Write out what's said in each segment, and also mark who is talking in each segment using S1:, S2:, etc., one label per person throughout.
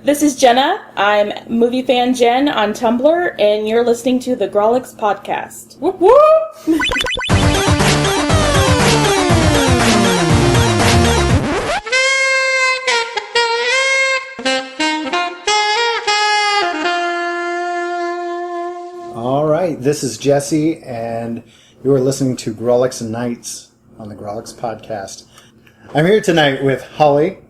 S1: This is Jena. I'm MovieFanJen on Tumblr, and you're listening to the Grawlix podcast. Whoop whoop!
S2: All right, this is Jesse, and you are listening to Grawlix Nights on the Grawlix podcast. I'm here tonight with Holly,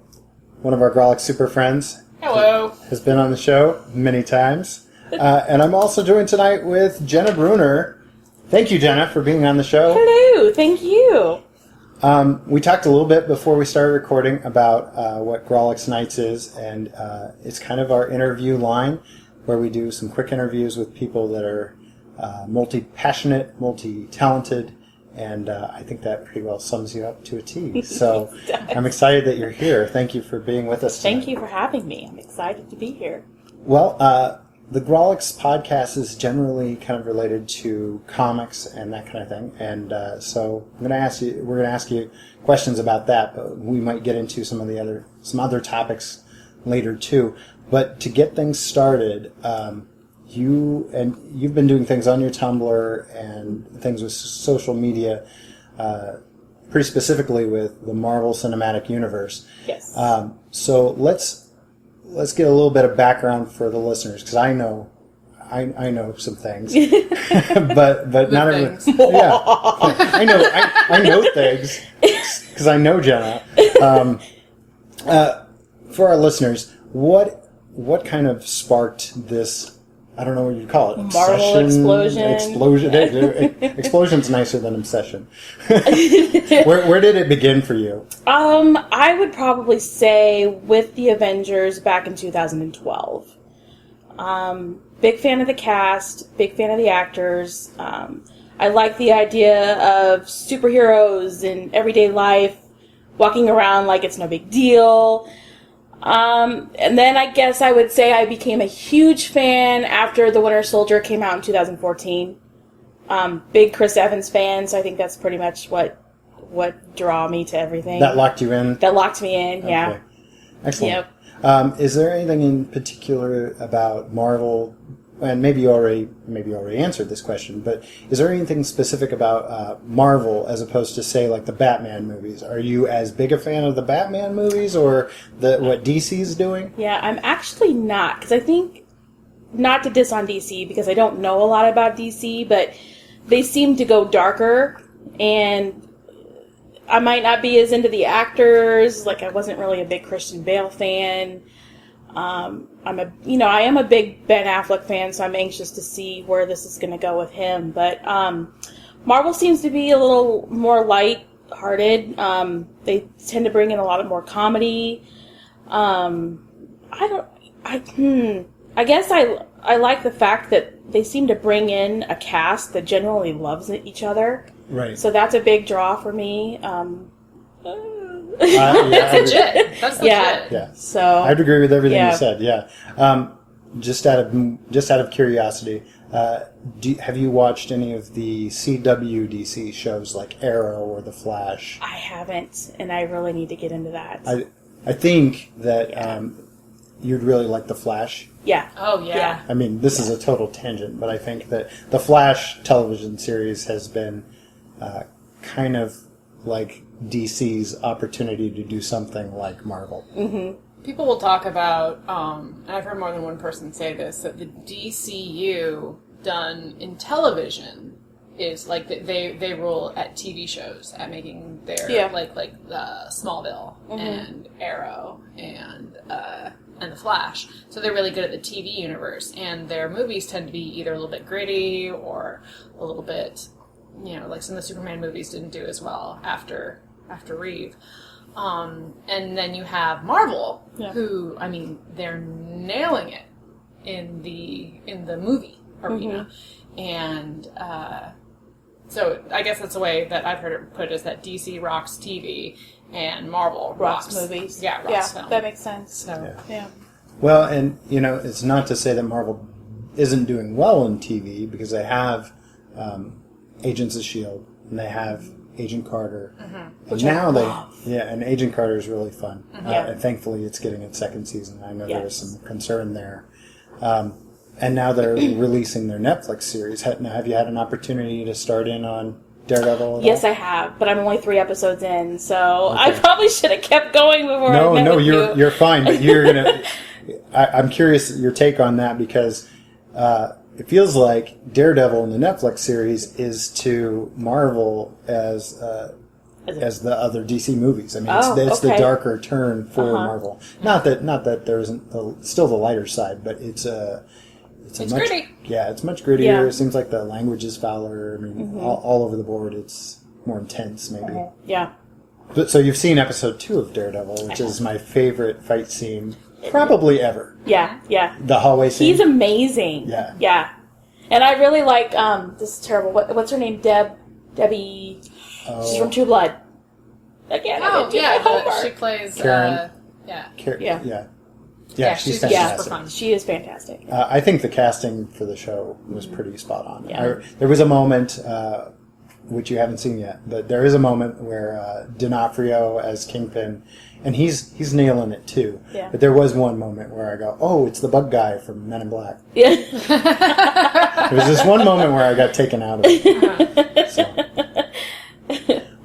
S2: one of our Grawlix super friends.
S3: Hello.
S2: Has been on the show many times. And I'm also joined tonight with Jena Bruner. Thank you, Jena, for being on the show.
S1: Hello, thank you.
S2: We talked a little bit before we started recording about what Grawlix Nights is, and it's kind of our interview line where we do some quick interviews with people that are multi-passionate, multi-talented, and I think that pretty well sums you up to a T. So I'm excited that you're here. Thank you for being with us tonight.
S1: Thank you for having me. I'm excited to be here.
S2: Well, the Grawlix podcast is generally kind of related to comics and that kind of thing, and so we're going to ask you questions about that, but we might get into some other topics later too. But to get things started, you've been doing things on your Tumblr and things with social media, pretty specifically with the Marvel Cinematic Universe.
S1: Yes.
S2: So let's get a little bit of background for the listeners, because I know some things, but not everyone. Yeah, I know things because I know Jena. For our listeners, what kind of sparked this? I don't know what you'd call it.
S1: Marvel explosion.
S2: Explosion's nicer than obsession. Where did it begin for you?
S1: I would probably say with the Avengers back in 2012. Big fan of the cast, big fan of the actors. I like the idea of superheroes in everyday life, walking around like it's no big deal. And then I guess I would say I became a huge fan after The Winter Soldier came out in 2014. Big Chris Evans fan, so I think that's pretty much what draw me to everything.
S2: That locked you in?
S1: That locked me in, yeah.
S2: Okay. Excellent.
S1: Yep.
S2: Is there anything in particular about Marvel, and maybe you already answered this question, but is there anything specific about Marvel as opposed to, say, like the Batman movies? Are you as big a fan of the Batman movies or what DC's doing?
S1: Yeah, I'm actually not, because I think, not to diss on DC, because I don't know a lot about DC, but they seem to go darker, and I might not be as into the actors. Like, I wasn't really a big Christian Bale fan. I am a big Ben Affleck fan, so I'm anxious to see where this is going to go with him. But Marvel seems to be a little more light-hearted. They tend to bring in a lot more comedy. I guess I like the fact that they seem to bring in a cast that generally loves each other.
S2: Right.
S1: So that's a big draw for me.
S3: That's legit. That's legit.
S2: Yeah.
S1: So
S2: I'd agree with everything you said. Yeah. Just out of curiosity, have you watched any of the CW DC shows like Arrow or The Flash?
S1: I haven't, and I really need to get into that.
S2: I think that you'd really like The Flash.
S1: Yeah.
S3: Oh, yeah.
S2: I mean, this is a total tangent, but I think that the Flash television series has been kind of like DC's opportunity to do something like Marvel.
S1: Mm-hmm.
S3: People will talk about, and I've heard more than one person say this, that the DCU done in television is like they rule at TV shows at making their like Smallville and Arrow and the Flash. So they're really good at the TV universe, and their movies tend to be either a little bit gritty or a little bit, like some of the Superman movies didn't do as well after Reeve. And then you have Marvel, who, I mean, they're nailing it in the movie arena. And so I guess that's the way that I've heard it put, is that DC rocks TV and Marvel rocks
S1: movies.
S3: Yeah, rocks film.
S1: That makes sense.
S3: So,
S1: yeah.
S2: Well, and, it's not to say that Marvel isn't doing well in TV, because they have Agents of S.H.I.E.L.D., and they have Agent Carter. And
S1: Which
S2: now
S1: I love.
S2: and Agent Carter is really fun.
S1: Yeah.
S2: And thankfully it's getting its second season. I know there was
S1: Yes.
S2: some concern there. And now they're releasing their Netflix series. Now, have you had an opportunity to start in on Daredevil at
S1: Yes,
S2: all?
S1: I have, but I'm only 3 episodes in, so I probably should have kept going before I met with you.
S2: You're fine, but you're gonna. I'm curious your take on that because it feels like Daredevil in the Netflix series is to Marvel as the other DC movies. I mean, it's the darker turn for Marvel. Not that there isn't still the lighter side, but it's much
S3: gritty.
S2: Yeah, it's much grittier.
S1: Yeah.
S2: It seems like the language is fouler. I mean, all over the board, it's more intense, maybe.
S1: Yeah.
S2: But, so you've seen episode 2 of Daredevil, which is my favorite fight scene probably ever.
S1: Yeah, yeah.
S2: The hallway scene.
S1: He's amazing.
S2: Yeah.
S1: Yeah. And I really like, this is terrible, what's her name? Debbie, she's from True Blood. Again, I didn't do my homework.
S3: she plays,
S2: Karen.
S3: Yeah,
S2: she's
S3: she's
S2: fantastic.
S3: super fun.
S1: She is fantastic.
S2: I think the casting for the show was pretty spot on.
S1: Yeah.
S2: There was a moment, which you haven't seen yet, but there is a moment where D'Onofrio as Kingpin, and he's nailing it too.
S1: Yeah.
S2: But there was one moment where I go, oh, it's the bug guy from Men in Black.
S1: Yeah.
S2: There was this one moment where I got taken out of it. So.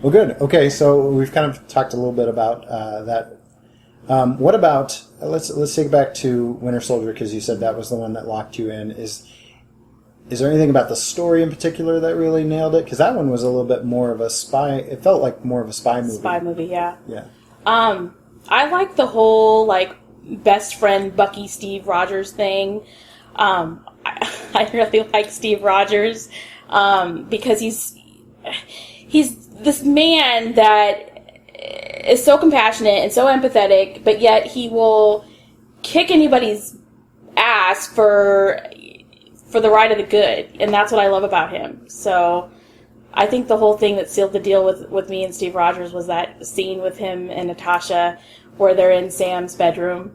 S2: Well, good. Okay, so we've kind of talked a little bit about that. What about let's take it back to Winter Soldier because you said that was the one that locked you in. Is there anything about the story in particular that really nailed it? Because that one was a little bit more of a spy. It felt like more of a spy movie.
S1: Spy movie, yeah.
S2: Yeah.
S1: I like the whole best friend Bucky Steve Rogers thing. I really like Steve Rogers because he's this man that is so compassionate and so empathetic, but yet he will kick anybody's ass for the right of the good, and that's what I love about him. So I think the whole thing that sealed the deal with me and Steve Rogers was that scene with him and Natasha where they're in Sam's bedroom,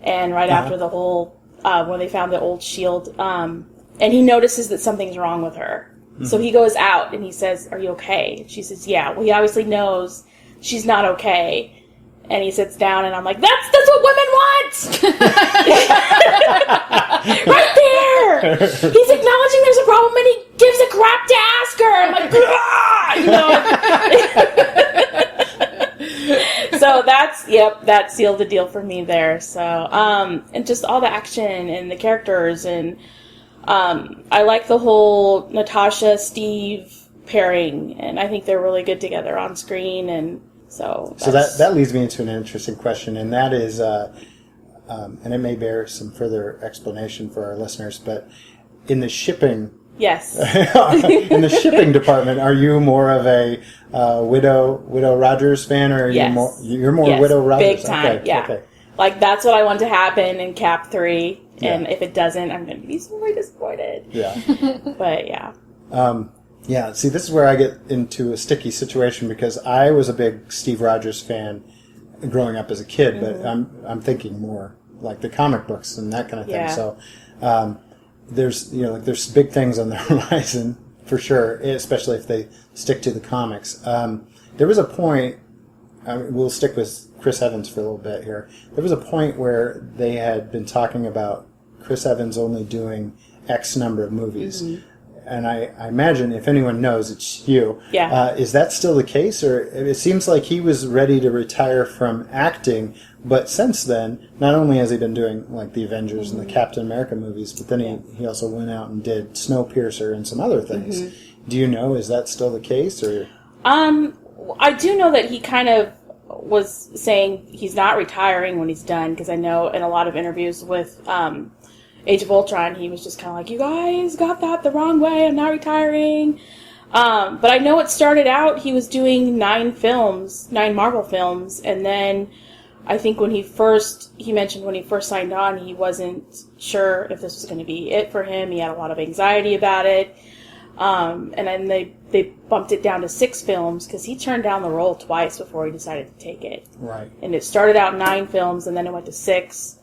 S1: and right after the whole when they found the old shield, and he notices that something's wrong with her. Mm-hmm. So he goes out and he says, "Are you okay?" And she says, "Yeah." Well, he obviously knows she's not okay. And he sits down, and I'm like, that's what women want! Right there! He's acknowledging there's a problem, and he gives a crap to ask her! I'm like, you know? So that sealed the deal for me there. So, and just all the action and the characters, and I like the whole Natasha-Steve pairing, and I think they're really good together on screen, and so
S2: that leads me into an interesting question, and that is, and it may bear some further explanation for our listeners, but in the shipping,
S1: yes,
S2: in the shipping department, are you more of a Widow Rogers fan, or are you're more Widow Rogers?
S1: Big time,
S2: okay,
S1: yeah.
S2: Okay.
S1: Like that's what I want to happen in Cap 3, and if it doesn't, I'm going to be so really disappointed.
S2: Yeah,
S1: but yeah.
S2: Yeah, see, this is where I get into a sticky situation because I was a big Steve Rogers fan growing up as a kid, but I'm thinking more like the comic books and that kind of thing.
S1: Yeah.
S2: So there's big things on the horizon for sure, especially if they stick to the comics. There was a point. We'll stick with Chris Evans for a little bit here. There was a point where they had been talking about Chris Evans only doing X number of movies. Mm-hmm. And I imagine if anyone knows, it's you.
S1: Yeah.
S2: Is that still the case? Or it seems like he was ready to retire from acting, but since then, not only has he been doing like the Avengers and the Captain America movies, but then he also went out and did Snowpiercer and some other things. Mm-hmm. Do you know, is that still the case? Or
S1: I do know that he kind of was saying he's not retiring when he's done, because I know in a lot of interviews with Age of Ultron, he was just kind of like, you guys got that the wrong way, I'm not retiring. But I know it started out, he was doing 9 Marvel films, and then I think he mentioned when he first signed on, he wasn't sure if this was going to be it for him. He had a lot of anxiety about it. And then they bumped it down to 6 films, because he turned down the role twice before he decided to take it.
S2: Right.
S1: And it started out 9 films, and then it went to 6.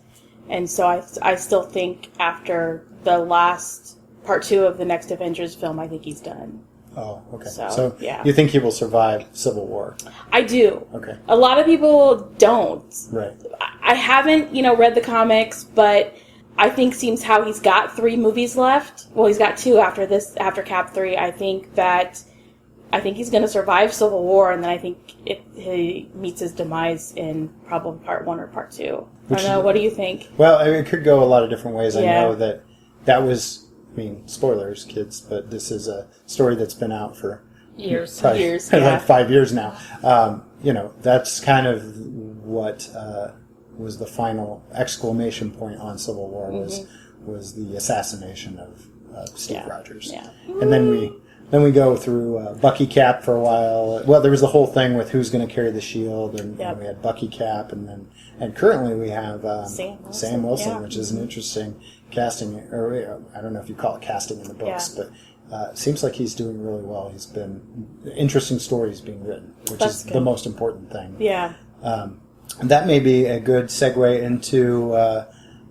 S1: And so I still think after the last part 2 of the next Avengers film, I think he's done.
S2: Oh, okay.
S1: So, yeah.
S2: You think he will survive Civil War?
S1: I do.
S2: Okay.
S1: A lot of people don't.
S2: Right.
S1: I haven't, read the comics, but I think seems how he's got 3 movies left. Well, he's got 2 after Cap 3. I think he's going to survive Civil War, and then I think he meets his demise in probably Part 1 or Part 2. I don't know. What do you think?
S2: Well, it could go a lot of different ways.
S1: Yeah.
S2: I know that was, spoilers, kids, but this is a story that's been out for
S3: Years.
S1: Years, yeah.
S2: like 5 years now. That's kind of what was the final exclamation point on Civil War was the assassination of Steve Rogers.
S1: Yeah.
S2: And then we go through Bucky Cap for a while. Well, there was the whole thing with who's going to carry the shield, and we had Bucky Cap, and currently we have Sam Wilson, which is an interesting casting, or I don't know if you call it casting in the books, but it seems like he's doing really well. He's been interesting stories being written, which is the most important thing.
S1: Yeah.
S2: That may be a good segue into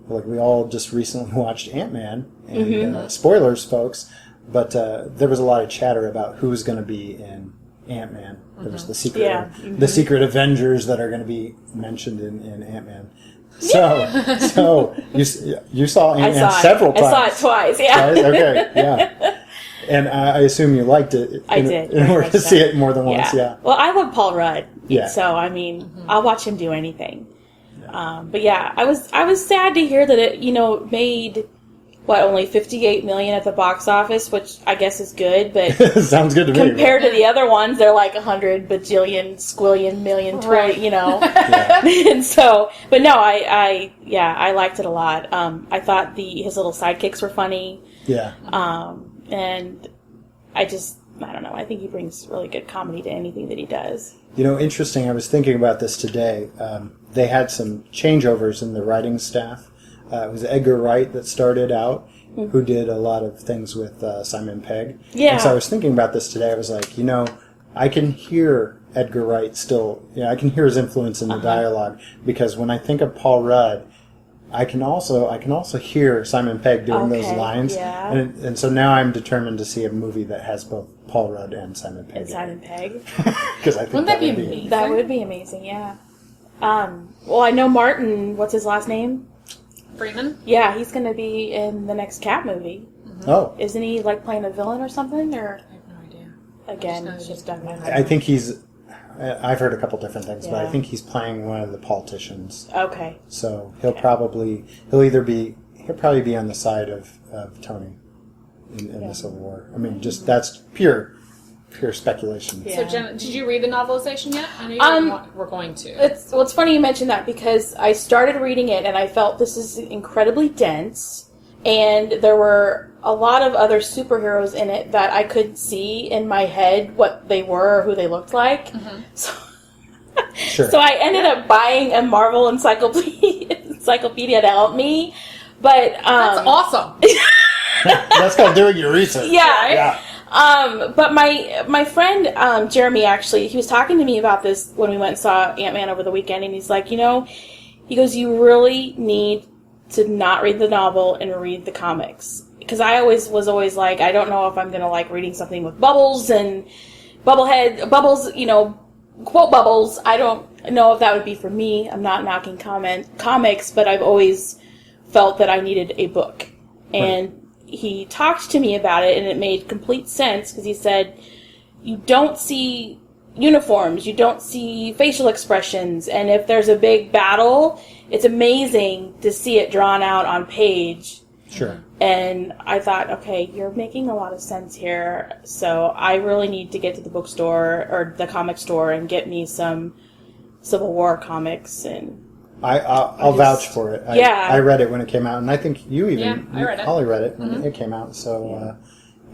S2: we all just recently watched Ant-Man, and spoilers, folks. But there was a lot of chatter about who's going to be in Ant-Man. There was the secret Avengers that are going to be mentioned in Ant-Man. So you saw Ant-Man several times.
S1: I saw it twice. Yeah.
S2: Twice? Okay. Yeah. And I assume you liked it.
S1: I did.
S2: In order to see it more than once. Yeah.
S1: Well, I love Paul Rudd.
S2: Yeah.
S1: So I'll watch him do anything. Yeah. But yeah, I was sad to hear that it made. Only $58 million at the box office, which I guess is good, but
S2: sounds good to me.
S1: Compared to the other ones, they're like 100 bajillion, squillion, million, trillion, And so, but no, I liked it a lot. I thought his little sidekicks were funny.
S2: Yeah.
S1: And I don't know. I think he brings really good comedy to anything that he does.
S2: Interesting. I was thinking about this today. They had some changeovers in the writing staff. It was Edgar Wright that started out, who did a lot of things with Simon Pegg.
S1: Yeah.
S2: And so I was thinking about this today. I was like, I can hear Edgar Wright still. I can hear his influence in the dialogue, because when I think of Paul Rudd, I can also hear Simon Pegg doing those lines.
S1: Yeah.
S2: And so now I'm determined to see a movie that has both Paul Rudd and Simon Pegg. Because I think
S3: Wouldn't that be amazing?
S1: That would be amazing. Yeah. Well, I know Martin. What's his last name?
S3: Freeman?
S1: Yeah, he's going to be in the next Cat movie.
S2: Oh.
S1: Isn't he playing a villain or something? Or
S3: I have no idea.
S1: Again, it's just done.
S2: I think he's. I've heard a couple different things, but I think he's playing one of the politicians.
S1: Okay.
S2: So he'll probably be on the side of Tony in the Civil War. That's pure speculation.
S3: Yeah. So, Jenna, did you read the novelization yet? I know we're going to.
S1: It's funny you mentioned that, because I started reading it and I felt this is incredibly dense, and there were a lot of other superheroes in it that I could see in my head what they were or who they looked like. So, so I ended up buying a Marvel encyclopedia to help me. But
S3: that's awesome.
S2: That's called doing your research.
S1: Yeah. But my friend Jeremy, actually, he was talking to me about this when we went and saw Ant-Man over the weekend, and he's like, he goes, you really need to not read the novel and read the comics. Because I was always like, I don't know if I'm going to like reading something with bubbles and bubbles, quote bubbles. I don't know if that would be for me. I'm not knocking comics, but I've always felt that I needed a book. And he talked to me about it, and it made complete sense, because he said, you don't see uniforms, you don't see facial expressions, and if there's a big battle, it's amazing to see it drawn out on page.
S2: Sure.
S1: And I thought, okay, you're making a lot of sense here, so I really need to get to the bookstore or the comic store and get me some Civil War comics. And
S2: I'll vouch for it. I read it when it came out, and I think Holly read it when it came out. So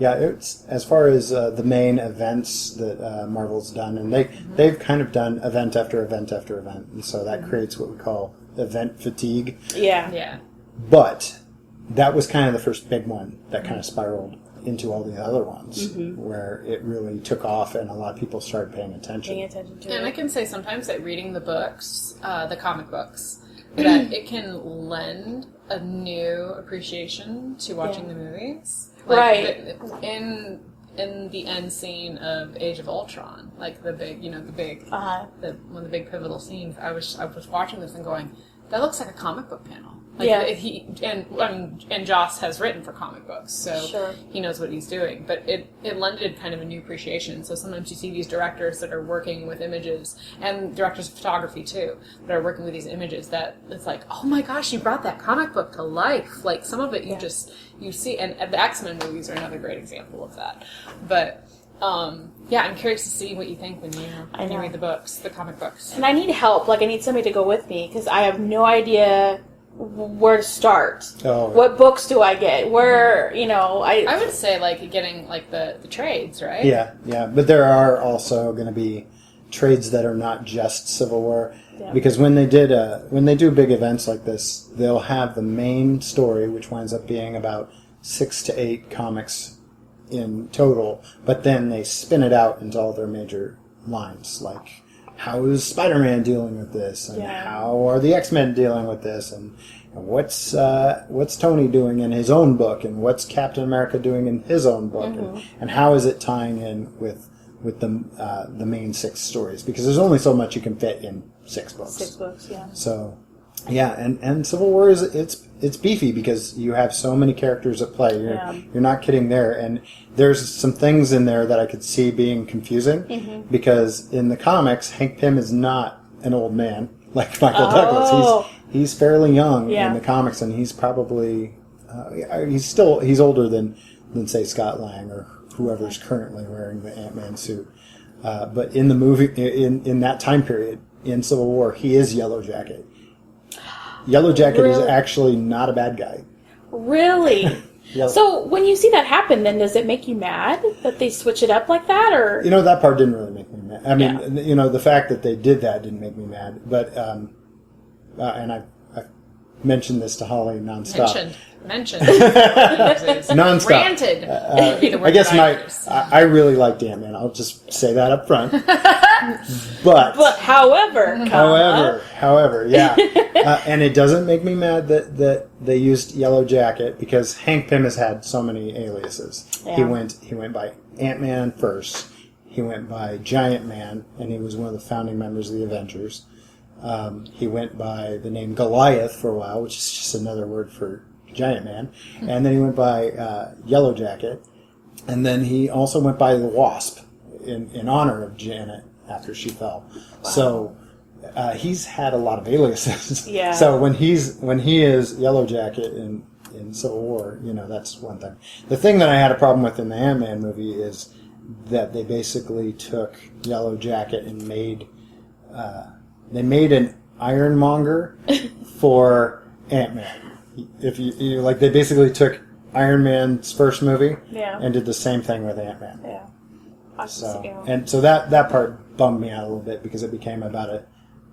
S2: it's as far as the main events that Marvel's done, and they've kind of done event after event after event, and so that creates what we call event fatigue.
S1: Yeah.
S2: But that was kind of the first big one that kind of spiraled into all the other ones, where it really took off and a lot of people started paying attention
S1: to it.
S3: And I can say sometimes that reading the books, the comic books, that it can lend a new appreciation to watching the movies.
S1: Right.
S3: In in the end scene of Age of Ultron, like the big, one of the big pivotal scenes. I was watching this and going, that looks like a comic book panel. Like and Joss has written for comic books, so he knows what he's doing. But it lended kind of a new appreciation. So sometimes you see these directors that are working with images, and directors of photography too, that are working with these images that it's like, oh my gosh, you brought that comic book to life. Like some of it you see, and the X-Men movies are another great example of that. But I'm curious to see what you think when you read the books, the comic books.
S1: And I need help. Like I need somebody to go with me because I have no idea where to start. What books do I get? Where, I
S3: would say like getting like the trades, right?
S2: Yeah, but there are also going to be trades that are not just Civil War, because when they do big events like this, they'll have the main story, which winds up being about 6 to 8 comics in total, but then they spin it out into all their major lines, like how is Spider-Man dealing with this, and how are the X-Men dealing with this, and what's Tony doing in his own book, and what's Captain America doing in his own book, and how is it tying in with the main 6 stories, because there's only so much you can fit in 6 books.
S1: 6 books, yeah.
S2: So, and Civil War it's beefy because you have so many characters at play. You're not kidding there, and there's some things in there that I could see being confusing because in the comics, Hank Pym is not an old man like Michael Douglas. He's fairly young in the comics, and he's probably he's older than say Scott Lang or whoever's currently wearing the Ant-Man suit. But in the movie, in that time period in Civil War, he is Yellow Jacket. Yellow Jacket is actually not a bad guy.
S1: Really? So when you see that happen, then does it make you mad that they switch it up like that, or
S2: that part didn't really make me mad. I mean, the fact that they did that didn't make me mad. But and I mentioned this to Holly nonstop.
S3: Mentioned. Nonstop.
S2: Ranted. I guess I really liked Ant-Man. I'll just say that up front. But
S1: however,
S2: yeah. And it doesn't make me mad that they used Yellow Jacket because Hank Pym has had so many aliases. Yeah. He went by Ant-Man first. He went by Giant Man, and he was one of the founding members of the Avengers. He went by the name Goliath for a while, which is just another word for Giant Man, and then he went by Yellow Jacket, and then he also went by the Wasp in honor of Janet after she fell. Wow. So he's had a lot of aliases.
S1: Yeah.
S2: So when he is Yellow Jacket in Civil War, that's one thing. The thing that I had a problem with in the Ant-Man movie is that they basically took Yellow Jacket and made an Ironmonger for Ant-Man. If you like, they basically took Iron Man's first movie and did the same thing with Ant-Man.
S1: Yeah.
S2: So that part bummed me out a little bit because it became about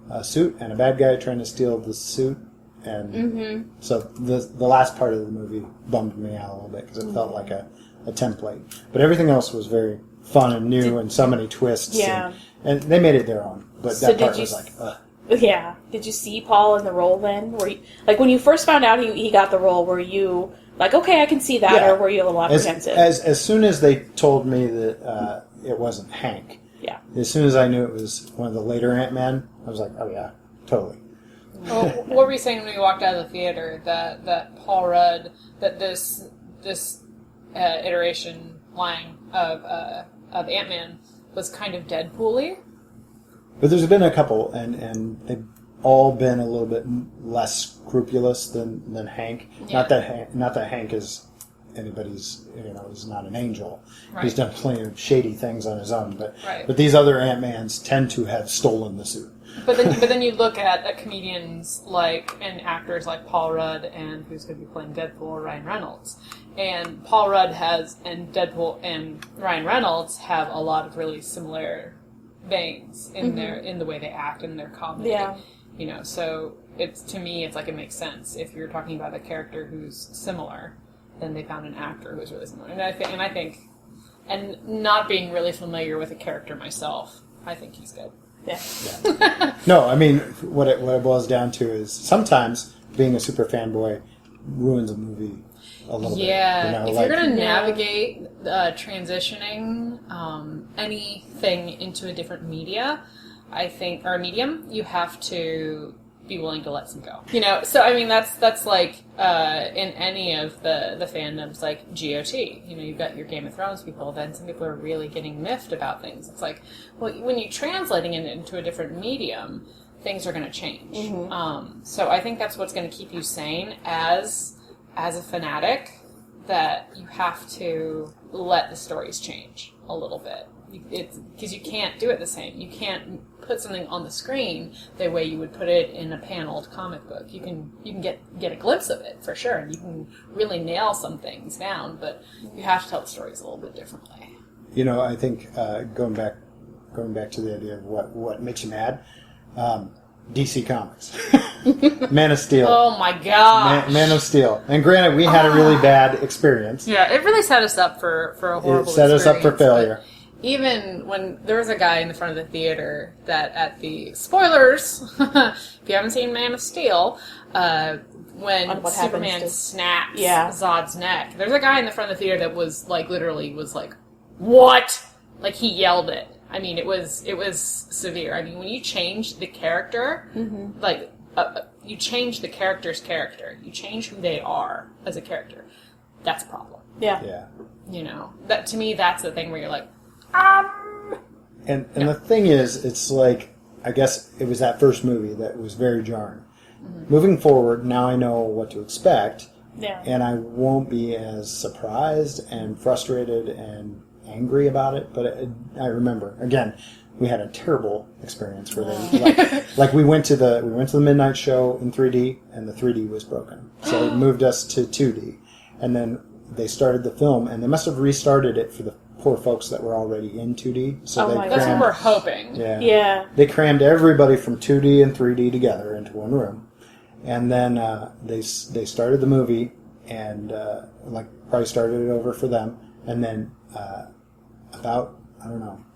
S2: a suit and a bad guy trying to steal the suit, and so the last part of the movie bummed me out a little bit because it felt like a template. But everything else was very fun and new and so many twists.
S1: Yeah.
S2: And they made it their own. But that part was like, ugh.
S1: Yeah. Did you see Paul in the role then? When you first found out he got the role, were you like, okay, I can see that, or were you a little apprehensive?
S2: As soon as they told me that it wasn't Hank, as soon as I knew it was one of the later Ant-Man, I was like, oh yeah, totally.
S3: Well, what were you saying when you walked out of the theater? That Paul Rudd, that this iteration line of Ant-Man was kind of Deadpool-y?
S2: But there's been a couple, and they've all been a little bit less scrupulous than Hank. Yeah. Not that Hank is anybody's, he's not an angel. Right. He's done plenty of shady things on his own, but these other Ant-Mans tend to have stolen the suit.
S3: But then you look at comedians and actors like Paul Rudd and who's going to be playing Deadpool, Ryan Reynolds. And Paul Rudd and Deadpool and Ryan Reynolds have a lot of really similar veins in the way they act in their comedy. Yeah. So to me it's like it makes sense if you're talking about a character who's similar, then they found an actor who's really similar. And I think not being really familiar with a character myself, I think he's good.
S1: Yeah.
S2: No, I mean what it boils down to is sometimes being a super fanboy, ruins a movie a little bit.
S3: Yeah, if
S2: like,
S3: you're going to navigate transitioning anything into a different media, I think, or a medium, you have to be willing to let some go. So I mean that's like in any of the fandoms, like GOT. You've got your Game of Thrones people, then some people are really getting miffed about things. It's like, well, when you're translating it into a different medium, things are going to change. So I think that's what's going to keep you sane as a fanatic, that you have to let the stories change a little bit. It's because you can't do it the same. You can't put something on the screen the way you would put it in a paneled comic book. You can get a glimpse of it for sure, and you can really nail some things down, but you have to tell the stories a little bit differently.
S2: I think going back to the idea of what makes you mad, DC Comics, Man of Steel.
S3: Oh my god,
S2: Man of Steel. And granted, we had a really bad experience.
S3: Yeah, it really set us up for a horrible.
S2: It set us up for failure.
S3: Even when there was a guy in the front of the theater that at the spoilers, if you haven't seen Man of Steel, when Superman snaps Zod's neck, there's a guy in the front of the theater that was like literally was like, "What?" Like he yelled it. I mean, it was severe. I mean, when you change the character, like you change the character's character, you change who they are as a character. That's a problem.
S2: Yeah.
S3: That to me, that's the thing where you're like.
S2: And the thing is, it's like, I guess it was that first movie that was very jarring. Moving forward, now I know what to expect, and I won't be as surprised and frustrated and angry about it. But I remember, again, we had a terrible experience where they like we went to the midnight show in 3D, and the 3D was broken, so it moved us to 2D, and then they started the film, and they must have restarted it for the poor folks that were already in 2D. So
S3: that's what we're hoping.
S2: Yeah. They crammed everybody from 2D and 3D together into one room. And then they started the movie and probably started it over for them. And then about,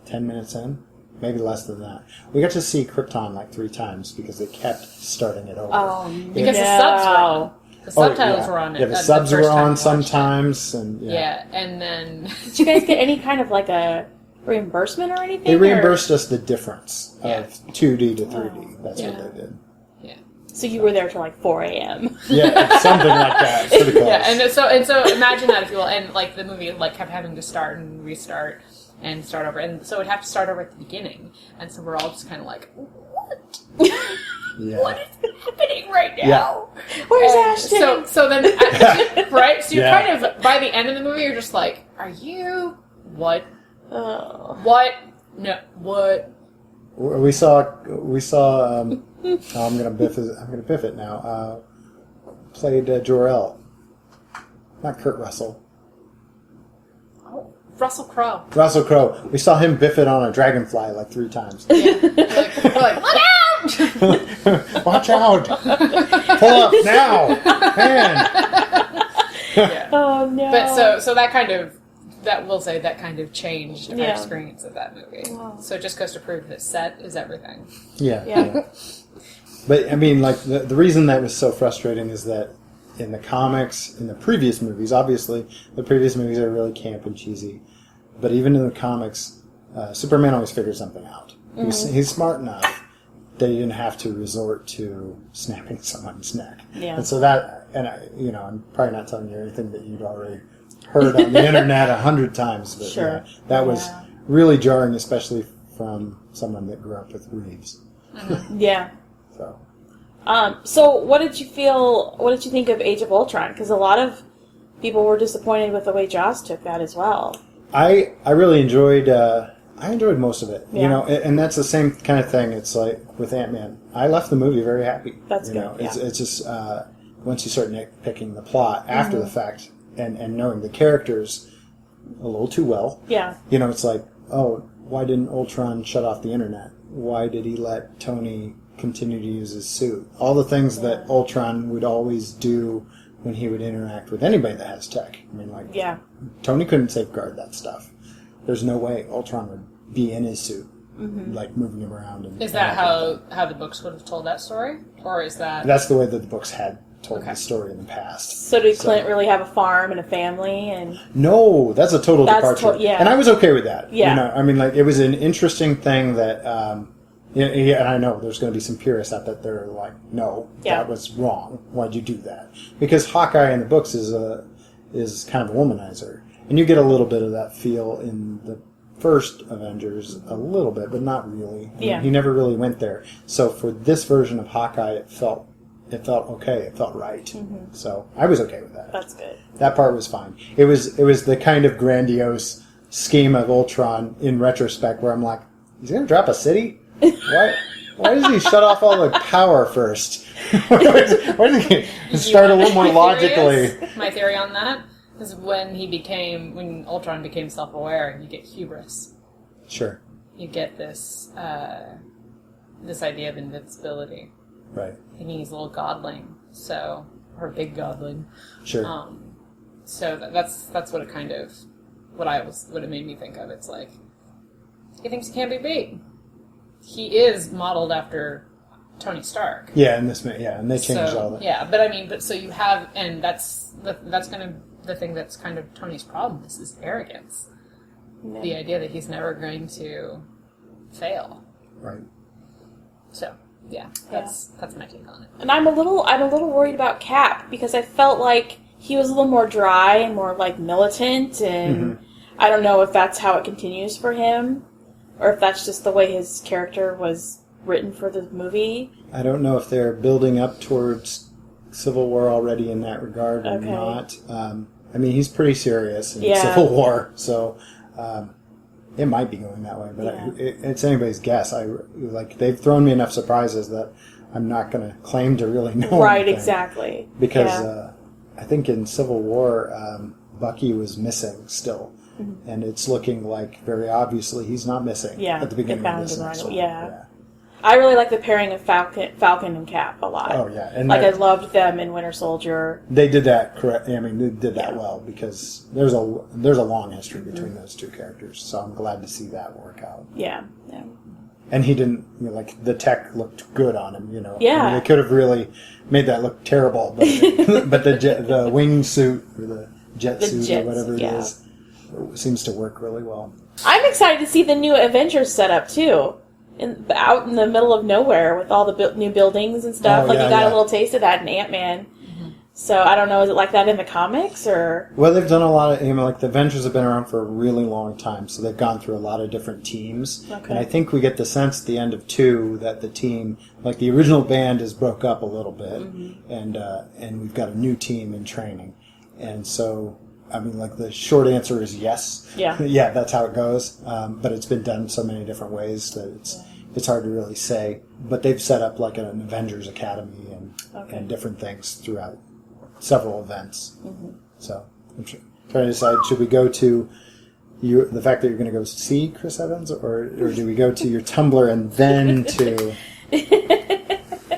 S2: 10 minutes in, maybe less than that, we got to see Krypton like 3 times because they kept starting it over.
S3: Because the subs were on. The subtitles were on it.
S2: Yeah, the subs were on sometimes. And
S3: and then...
S1: Did you guys get any kind of like a reimbursement or anything?
S2: They reimbursed us the difference of 2D to 3D. That's what they did.
S1: Yeah. So you were there till like 4 a.m.
S2: Yeah, something like that. Pretty close.
S3: Yeah, and so imagine that, if you will, and like the movie kept having to start and restart and start over, and so it'd have to start over at the beginning, and so we're all just kind of like, what?
S2: Yeah.
S3: What is happening right now?
S1: Yeah. Where's Ashton?
S3: So then, right? So you're kind of, by the end of the movie, you're just like, are you, what? What? No, what?
S2: We saw. I'm gonna biff it now. Played Jor-El, not Kurt Russell.
S3: Oh, Russell Crowe.
S2: Russell Crowe. We saw him biff it on a dragonfly like 3 times.
S3: Yeah, we're like, look out!
S2: Watch out! Pull up now, man.
S3: Yeah.
S1: Oh no!
S3: But so that kind of changed our experience of that movie. Wow. So it just goes to prove that set is everything.
S2: Yeah. But I mean, like the reason that was so frustrating is that in the comics, in the previous movies, obviously the previous movies are really camp and cheesy, but even in the comics, Superman always figures something out. Mm-hmm. He's smart enough that he didn't have to resort to snapping someone's neck. Yeah. And so that, and I'm probably not telling you anything that you'd already heard on the internet 100 times, but
S1: sure.
S2: That was really jarring, especially from someone that grew up with Reeves.
S1: Mm-hmm. Yeah.
S2: So.
S1: So what did you think of Age of Ultron? Because a lot of people were disappointed with the way Joss took that as well.
S2: I really enjoyed. I enjoyed most of it. Yeah. And that's the same kind of thing. It's like with Ant-Man. I left the movie very happy.
S1: That's good.
S2: It's just once you start nitpicking the plot after the fact and knowing the characters a little too well.
S1: Yeah.
S2: It's like, oh, why didn't Ultron shut off the internet? Why did he let Tony continue to use his suit? All the things that Ultron would always do when he would interact with anybody that has tech. I mean, Tony couldn't safeguard that stuff. There's no way Ultron would be in his suit, like moving him around.
S3: Is that how the books would have told that story, or is that?
S2: That's the way that the books had told the story in the past.
S1: So did Clint really have a farm and a family? And
S2: No, that's a total departure.
S1: yeah.
S2: And I was okay with that.
S1: Yeah.
S2: You know, I mean, like, it was an interesting thing that, and I know there's going to be some purists out that they're like, no, that was wrong. Why'd you do that? Because Hawkeye in the books is kind of a womanizer. And you get a little bit of that feel in the first Avengers, a little bit, but not really.
S1: Yeah.
S2: He never really went there. So for this version of Hawkeye, it felt okay. It felt right. Mm-hmm. So I was okay with that.
S1: That's good.
S2: That part was fine. It was the kind of grandiose scheme of Ultron in retrospect where I'm like, he's going to drop a city? Why does he shut off all the power first? Why does he start a little more logically?
S3: My theory on that is when Ultron became self-aware, you get hubris.
S2: Sure.
S3: You get this idea of invincibility.
S2: Right.
S3: Thinking he's a little godling, or big godling.
S2: Sure.
S3: So that's what it kind of, what it made me think of. It's like, he thinks he can't be beat. He is modeled after Tony Stark.
S2: Yeah, and they changed all that.
S3: Yeah, but so you have, and that's kind of the thing that's kind of Tony's problem. This is arrogance. Yeah. The idea that he's never going to fail.
S2: Right.
S3: So that's my take on it.
S1: And I'm a little worried about Cap because I felt like he was a little more dry and more like militant, and I don't know if that's how it continues for him, or if that's just the way his character was written for the movie.
S2: I don't know if they're building up towards Civil War already in that regard or not. I mean, he's pretty serious in Civil War, so it might be going that way. But it's anybody's guess. They've thrown me enough surprises that I'm not going to claim to really know.
S1: Right,
S2: anything.
S1: exactly.
S2: Because I think in Civil War, Bucky was missing still. Mm-hmm. And it's looking like, very obviously, he's not missing at the beginning of this next one.
S1: Yeah. I really like the pairing of Falcon and Cap a lot.
S2: Oh, yeah. And
S1: I loved them in Winter Soldier.
S2: They did that correct. I mean, they did that well because there's a long history between those two characters. So I'm glad to see that work out.
S1: Yeah.
S2: And he didn't, the tech looked good on him,
S1: Yeah.
S2: I mean, they could have really made that look terrible, but the wingsuit or the jet suit or whatever it is seems to work really well.
S1: I'm excited to see the new Avengers setup too, out in the middle of nowhere with all the new buildings and stuff. You got a little taste of that in Ant-Man. Mm-hmm. So I don't know, is it like that in the comics or?
S2: Well, they've done a lot of, the Avengers have been around for a really long time, so they've gone through a lot of different teams. Okay. And I think we get the sense at the end of 2 that the team, the original band is broke up a little bit, and we've got a new team in training, and so. I mean, the short answer is yes.
S1: Yeah.
S2: Yeah, that's how it goes. But it's been done so many different ways that it's hard to really say. But they've set up an Avengers Academy and different things throughout several events. Mm-hmm. So I'm trying to decide, should we go to the fact that you're going to go see Chris Evans, or do we go to your Tumblr and then to...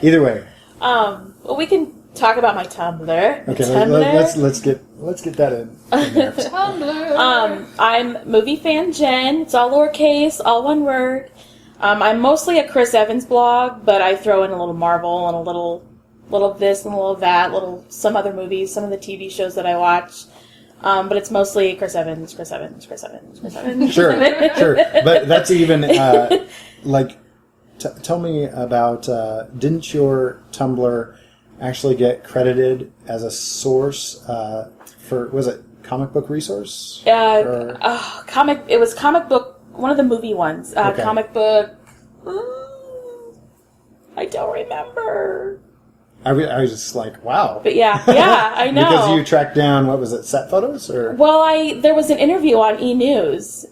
S2: Either way.
S1: Well, we can talk about my Tumblr.
S2: Okay, let's get that in there.
S3: Tumblr.
S1: I'm MovieFanJen. It's all lowercase, all one word. I'm mostly a Chris Evans blog, but I throw in a little Marvel and a little of this and a little of that, some other movies, some of the TV shows that I watch. But it's mostly Chris Evans.
S2: Sure. But that's even tell me about. Didn't your Tumblr actually get credited as a source was it Comic Book Resource?
S1: It was Comic Book, one of the movie ones.
S2: Okay.
S1: Comic Book. I don't remember.
S2: I was just like, wow.
S1: But yeah, I know.
S2: Because you tracked down, what was it, set photos? Or?
S1: Well, there was an interview on E!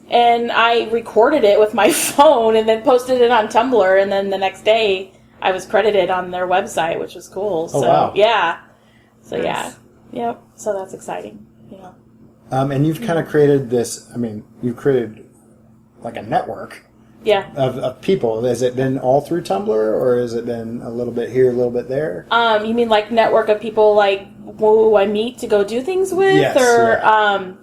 S1: and I recorded it with my phone and then posted it on Tumblr, and then the next day I was credited on their website, which was cool.
S2: Oh, wow.
S1: Yeah. So,
S3: nice.
S1: Yep. So that's exciting. Yeah.
S2: And you've kind of created this, you've created a network.
S1: Yeah.
S2: Of people. Has it been all through Tumblr, or has it been a little bit here, a little bit there?
S1: You mean network of people who I meet to go do things with?
S2: Yes.
S1: Or,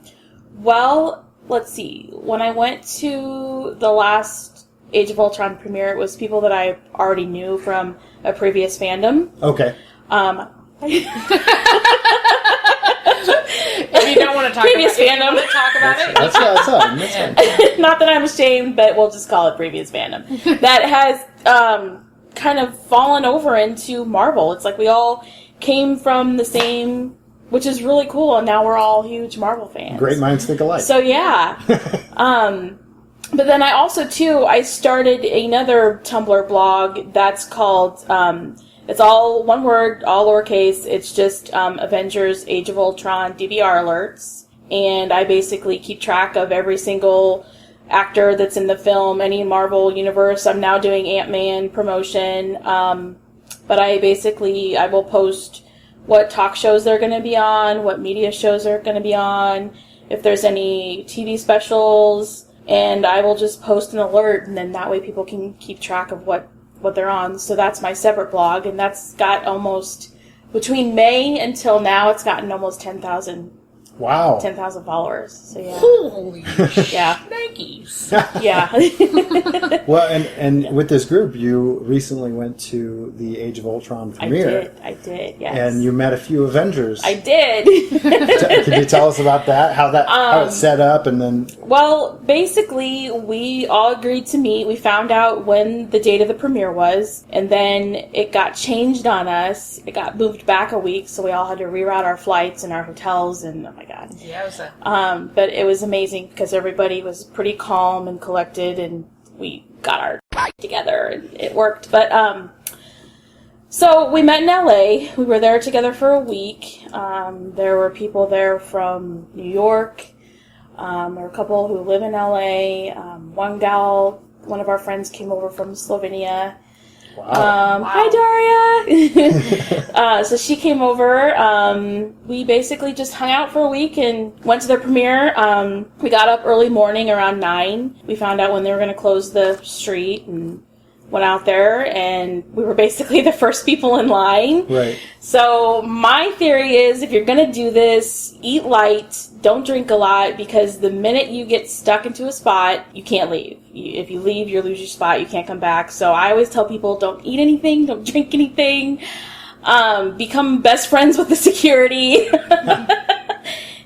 S1: well, let's see. When I went to the last Age of Ultron premiere, it was people that I already knew from a previous fandom.
S2: Okay.
S3: If you don't want to talk
S1: Previous
S3: about
S1: fandom.
S3: If you want to talk about it.
S2: That's fine.
S1: Not that I'm ashamed, but we'll just call it previous fandom. That has kind of fallen over into Marvel. It's like we all came from the same, which is really cool, and now we're all huge Marvel fans.
S2: Great minds think alike.
S1: So yeah. But then I also, too, I started another Tumblr blog that's called, it's all one word, all lowercase. It's just Avengers Age of Ultron DVR alerts. And I basically keep track of every single actor that's in the film, any Marvel universe. I'm now doing Ant-Man promotion. But I will post what talk shows they're going to be on, what media shows they're going to be on, if there's any TV specials. And I will just post an alert, and then that way people can keep track of what they're on. So that's my separate blog, and that's got almost, between May until now, it's gotten almost 10,000
S2: Wow.
S1: 10,000 followers. So yeah.
S3: Holy
S1: Yeah.
S3: shnikes.
S1: Yeah.
S2: Well, and with this group, you recently went to the Age of Ultron premiere.
S1: I did, yes.
S2: And you met a few Avengers.
S1: I did.
S2: Can you tell us about that? How it's set up, and then...
S1: Well, basically, we all agreed to meet. We found out when the date of the premiere was, and then it got changed on us. It got moved back a week, so we all had to reroute our flights and our hotels, and oh my god.
S3: Yowza.
S1: But it was amazing because everybody was pretty calm and collected, and we got our together, and it worked. But so we met in LA. We were there together for a week. There were people there from New York. There were a couple who live in LA. One of our friends came over from Slovenia.
S2: Wow.
S1: Hi, Daria! So she came over. We basically just hung out for a week and went to their premiere. We got up early morning around 9. We found out when they were going to close the street and went out there, and we were basically the first people in line.
S2: Right.
S1: So my theory is, if you're going to do this, eat light, don't drink a lot, because the minute you get stuck into a spot, you can't leave. If you leave, you lose your spot, you can't come back. So I always tell people, don't eat anything, don't drink anything, become best friends with the security.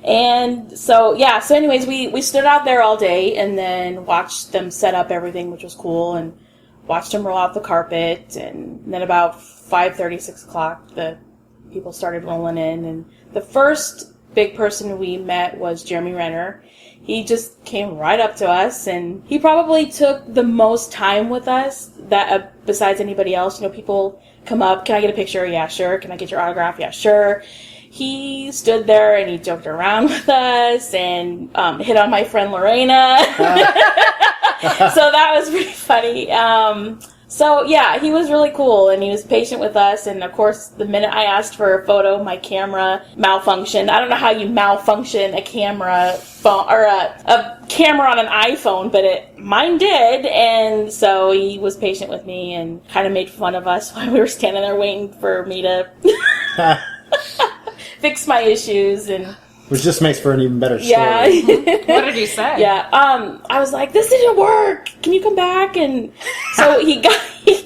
S1: And so, yeah, so anyways, we stood out there all day and then watched them set up everything, which was cool, and watched them roll out the carpet, and then about 5:30, 6 o'clock, the people started rolling in, and the first big person we met was Jeremy Renner. He just came right up to us, and he probably took the most time with us that besides anybody else. You know, people come up, can I get a picture? Yeah, sure. Can I get your autograph? Yeah, sure. He stood there and he joked around with us and hit on my friend Lorena. So that was pretty funny. So yeah, he was really cool, and he was patient with us. And of course, the minute I asked for a photo, my camera malfunctioned. I don't know how you malfunction a camera phone or a camera on an iPhone, but mine did. And so he was patient with me and kind of made fun of us while we were standing there waiting for me to fix my issues. And
S2: which just makes for an even better story.
S1: yeah.
S3: What did he say?
S1: Yeah, I was like, this didn't work. Can you come back? And so he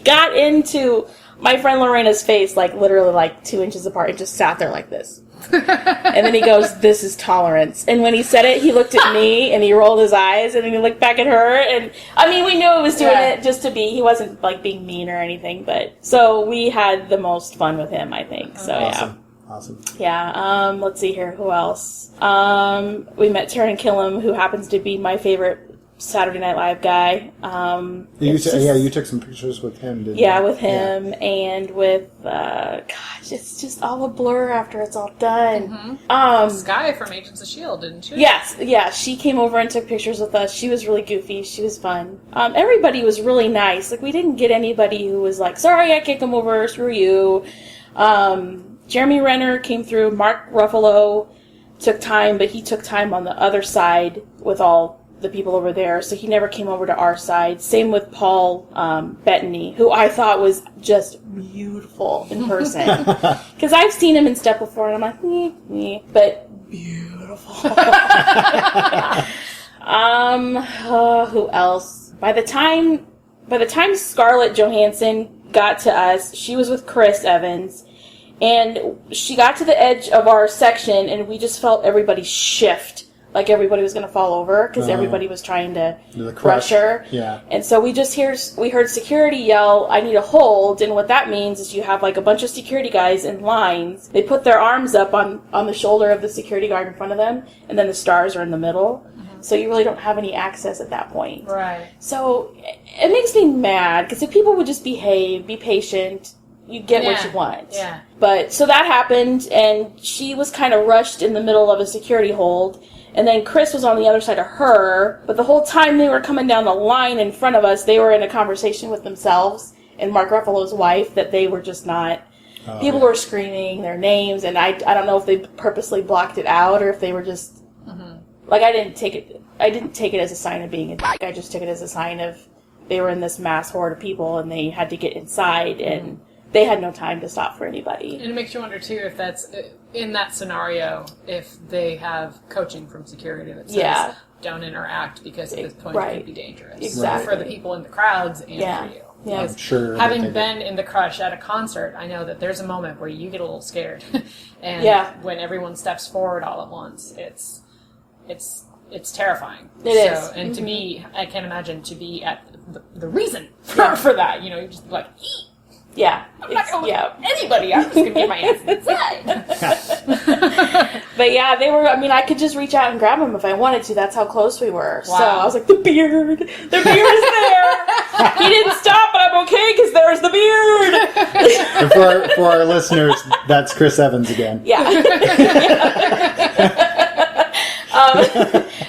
S1: got into my friend Lorena's face, like literally like 2 inches apart, and just sat there like this. And then he goes, this is tolerance. And when he said it, he looked at me and he rolled his eyes, and then he looked back at her. And I mean, we knew he was doing it just to he wasn't like being mean or anything, but so we had the most fun with him, I think. So
S2: Awesome. Awesome.
S1: Yeah, let's see here. Who else? We met Taron Killam, who happens to be my favorite Saturday Night Live guy.
S2: You took some pictures with him, didn't you?
S1: Yeah, with him and with, gosh, it's just all a blur after it's all done.
S3: Mm-hmm. Skye from Agents of S.H.I.E.L.D., didn't she?
S1: Yes, yeah, she came over and took pictures with us. She was really goofy. She was fun. Everybody was really nice. Like, we didn't get anybody who was like, sorry, I can't come over, screw you. Jeremy Renner came through. Mark Ruffalo took time, but he took time on the other side with all the people over there, so he never came over to our side. Same with Paul Bettany, who I thought was just beautiful in person. Because I've seen him in stuff before, and I'm like, but beautiful. Who else? By the time Scarlett Johansson got to us, she was with Chris Evans. And she got to the edge of our section, and we just felt everybody shift. Like everybody was going to fall over because everybody was trying to rush her.
S2: Yeah.
S1: And so we heard security yell, "I need a hold." And what that means is you have like a bunch of security guys in lines. They put their arms up on the shoulder of the security guard in front of them, and then the stars are in the middle. So you really don't have any access at that point.
S3: Right.
S1: So it makes me mad because if people would just behave, be patient, you get what you want.
S3: Yeah.
S1: But so that happened, and she was kind of rushed in the middle of a security hold. And then Chris was on the other side of her, but the whole time they were coming down the line in front of us, they were in a conversation with themselves and Mark Ruffalo's wife that they were just not. People were screaming their names, and I don't know if they purposely blocked it out or if they were just like I didn't take it as a sign of being a dick. I just took it as a sign of they were in this mass horde of people and they had to get inside and they had no time to stop for anybody.
S3: And it makes you wonder, too, if that's, in that scenario, if they have coaching from security that says, don't interact because at this point it could be dangerous.
S1: Exactly.
S3: For the people in the crowds and for you.
S1: Yeah.
S2: I'm sure.
S3: Having been in the crush at a concert, I know that there's a moment where you get a little scared. And when everyone steps forward all at once, it's terrifying.
S1: It is.
S3: And to me, I can't imagine to be at the reason for that. You know, you just like, eat.
S1: Yeah.
S3: I'm not going to look at anybody. I'm just going to get my ass inside.
S1: But yeah, they were, I mean, I could just reach out and grab them if I wanted to. That's how close we were.
S3: Wow.
S1: So I was like, the beard is there. He didn't stop, but I'm okay because there's the beard.
S2: And for our listeners, that's Chris Evans again.
S1: Yeah.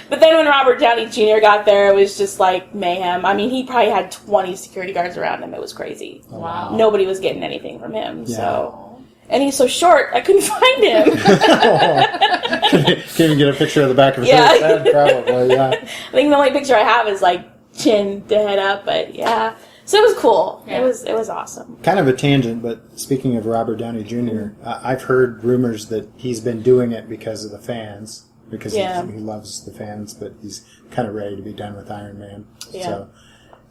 S1: But then when Robert Downey Jr. got there, it was just like mayhem. I mean, he probably had 20 security guards around him. It was crazy.
S3: Wow.
S1: Nobody was getting anything from him.
S2: Yeah.
S1: So, and he's so short, I couldn't find him.
S2: Can't even get a picture of the back of his head, probably, yeah.
S1: I think the only picture I have is like chin to head up, but yeah. So it was cool.
S3: Yeah.
S1: It was awesome.
S2: Kind of a tangent, but speaking of Robert Downey Jr., I've heard rumors that he's been doing it because of the fans. Because he loves the fans, but he's kind of ready to be done with Iron Man.
S1: Yeah.
S2: So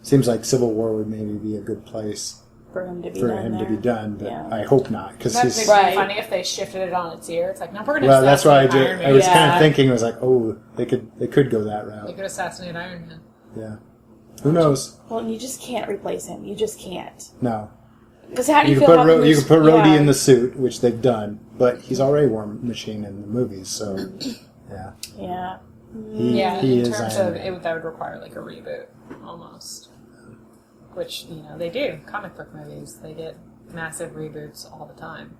S2: seems like Civil War would maybe be a good place
S1: For him to be done,
S2: but I hope not. Because
S3: that'd be funny if they shifted it on its ear. It's like, no, we're going to assassinate
S2: that's why
S3: Iron Man.
S2: I was kind of thinking, I was like, oh, they could go that route.
S3: They could assassinate Iron Man.
S2: Yeah. Who knows?
S1: Well, you just can't replace him. You just can't.
S2: No.
S1: Because how do you
S2: can
S1: feel
S2: put
S1: about
S2: you can put Rhodey in the suit, which they've done, but he's already War Machine in the movies, so yeah.
S1: Yeah.
S2: He
S3: in
S2: is
S3: terms
S2: Iron
S3: of
S2: Man.
S3: that would require like a reboot almost, which they do. Comic book movies, they get massive reboots all the time.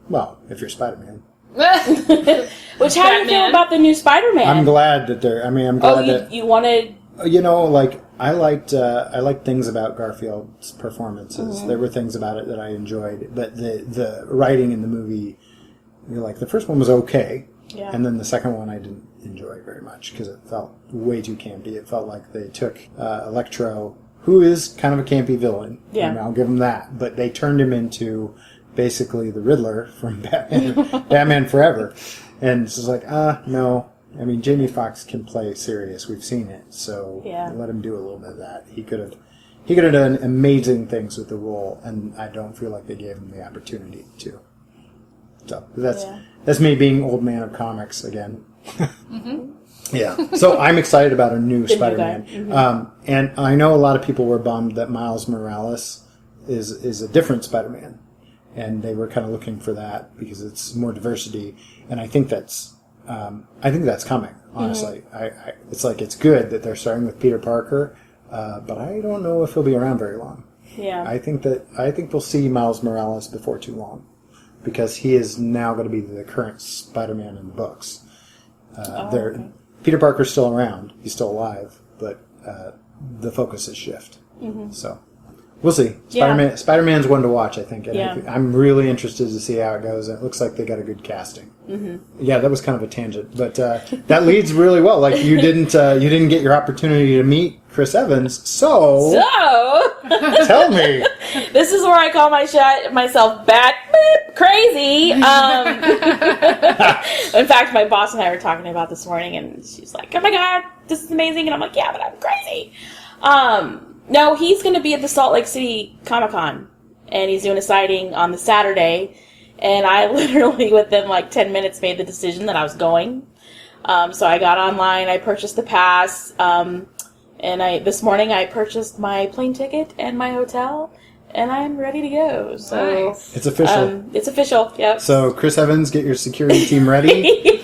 S2: Well, if you're Spider-Man.
S1: Which how do you feel about the new Spider-Man?
S2: I'm glad that they're. I mean, I'm glad that
S1: you wanted.
S2: Like I liked things about Garfield's performances. There were things about it that I enjoyed, but the writing in the movie, like the first one was okay, and then the second one I didn't enjoy very much because it felt way too campy. It felt like they took Electro, who is kind of a campy villain, and I'll give him that, but they turned him into basically the Riddler from Batman Forever, and it's just like no. I mean, Jamie Foxx can play serious. We've seen it, so let him do a little bit of that. He could have done amazing things with the role, and I don't feel like they gave him the opportunity to. So that's me being old man of comics again. Yeah. So I'm excited about a new Spider-Man, and I know a lot of people were bummed that Miles Morales is a different Spider-Man, and they were kind of looking for that because it's more diversity, and I think that's coming, honestly. It's like it's good that they're starting with Peter Parker, but I don't know if he'll be around very long.
S1: Yeah.
S2: I think we'll see Miles Morales before too long, because he is now going to be the current Spider-Man in the books. Peter Parker's still around; he's still alive, but the focus is shift. So we'll see. Spider-Man's one to watch, I think. And I'm really interested to see how it goes. It looks like they got a good casting. Yeah, that was kind of a tangent, but that leads really well. Like you didn't get your opportunity to meet Chris Evans, so tell me.
S1: This is where I call myself bat crazy. In fact, my boss and I were talking about this morning, and she's like, "Oh my god, this is amazing," and I'm like, "Yeah, but I'm crazy." No, he's going to be at the Salt Lake City Comic Con, and he's doing a sighting on the Saturday. And I literally, within like 10 minutes, made the decision that I was going. So I got online, I purchased the pass, and this morning I purchased my plane ticket and my hotel, and I'm ready to go. So
S3: Nice.
S2: It's official.
S1: It's official, yep.
S2: So, Chris Evans, get your security team ready.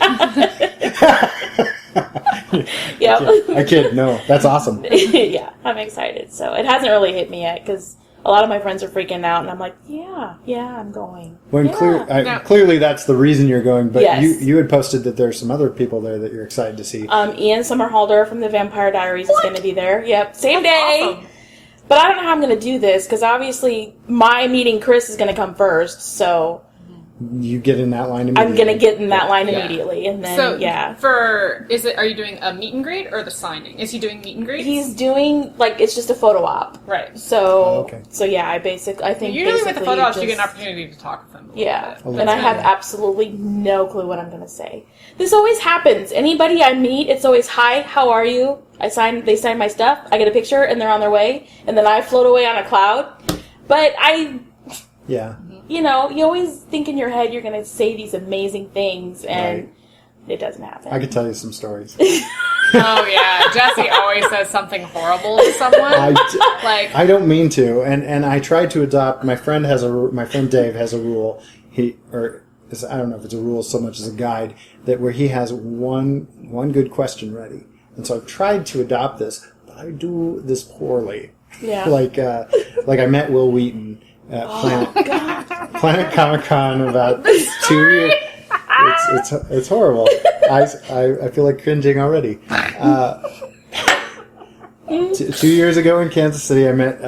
S1: Yep.
S2: I kid. No, that's awesome.
S1: Yeah, I'm excited. So it hasn't really hit me yet, because a lot of my friends are freaking out, and I'm like, yeah, I'm going.
S2: When
S1: Yeah.
S2: clearly that's the reason you're going, but
S1: Yes.
S2: you had posted that there's some other people there that you're excited to see.
S1: Ian Somerhalder from the Vampire Diaries is going to be there. Yep, same day.
S3: Awesome.
S1: But I don't know how I'm going to do this, because obviously my meeting Chris is going to come first, so
S2: You get in that line immediately.
S1: I'm going to get in that line
S3: Yeah.
S1: immediately, and then,
S3: So,
S1: yeah.
S3: are you doing a meet and greet or the signing? Is he doing meet and greet?
S1: He's doing, like, it's just a photo op.
S3: Right.
S1: So,
S2: okay.
S1: So yeah, I think
S3: Usually with the
S1: basically
S3: photo ops, you
S1: just-
S3: get an opportunity to talk with them.
S1: Yeah,
S2: little
S1: and I
S2: bit.
S1: have absolutely no clue what I'm going to say. This always happens. Anybody I meet, it's always, hi, how are you? They sign my stuff, I get a picture, and they're on their way, and then I float away on a cloud. But
S2: Yeah.
S1: you always think in your head you're going to say these amazing things, and it doesn't happen.
S2: I could tell you some stories.
S3: Oh yeah, Jesse always says something horrible to someone.
S2: I don't mean to, and I tried to adopt. My friend Dave has a rule. I don't know if it's a rule so much as a guide that where he has one good question ready, and so I've tried to adopt this, but I do this poorly.
S1: Yeah.
S2: like I met Will Wheaton at Planet Comic Con about 2 years. It's horrible. I feel like cringing already. 2 years ago in Kansas City, I met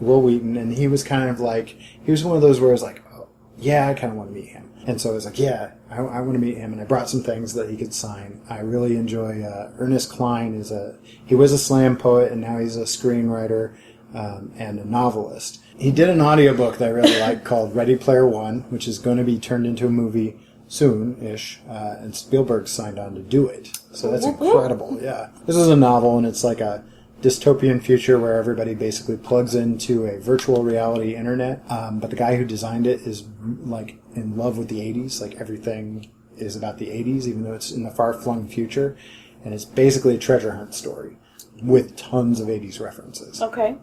S2: Will Wheaton, and he was kind of like, he was one of those where I was like, oh, yeah, I kind of want to meet him. And so I was like, yeah, I want to meet him, and I brought some things that he could sign. I really enjoy Ernest Cline. He was a slam poet, and now he's a screenwriter and a novelist. He did an audiobook that I really like called Ready Player One, which is going to be turned into a movie soon-ish, and Spielberg signed on to do it. So that's incredible, yeah. This is a novel, and it's like a dystopian future where everybody basically plugs into a virtual reality internet. But the guy who designed it is like in love with the 80s. Like everything is about the 80s, even though it's in the far-flung future. And it's basically a treasure hunt story with tons of 80s references.
S1: Okay.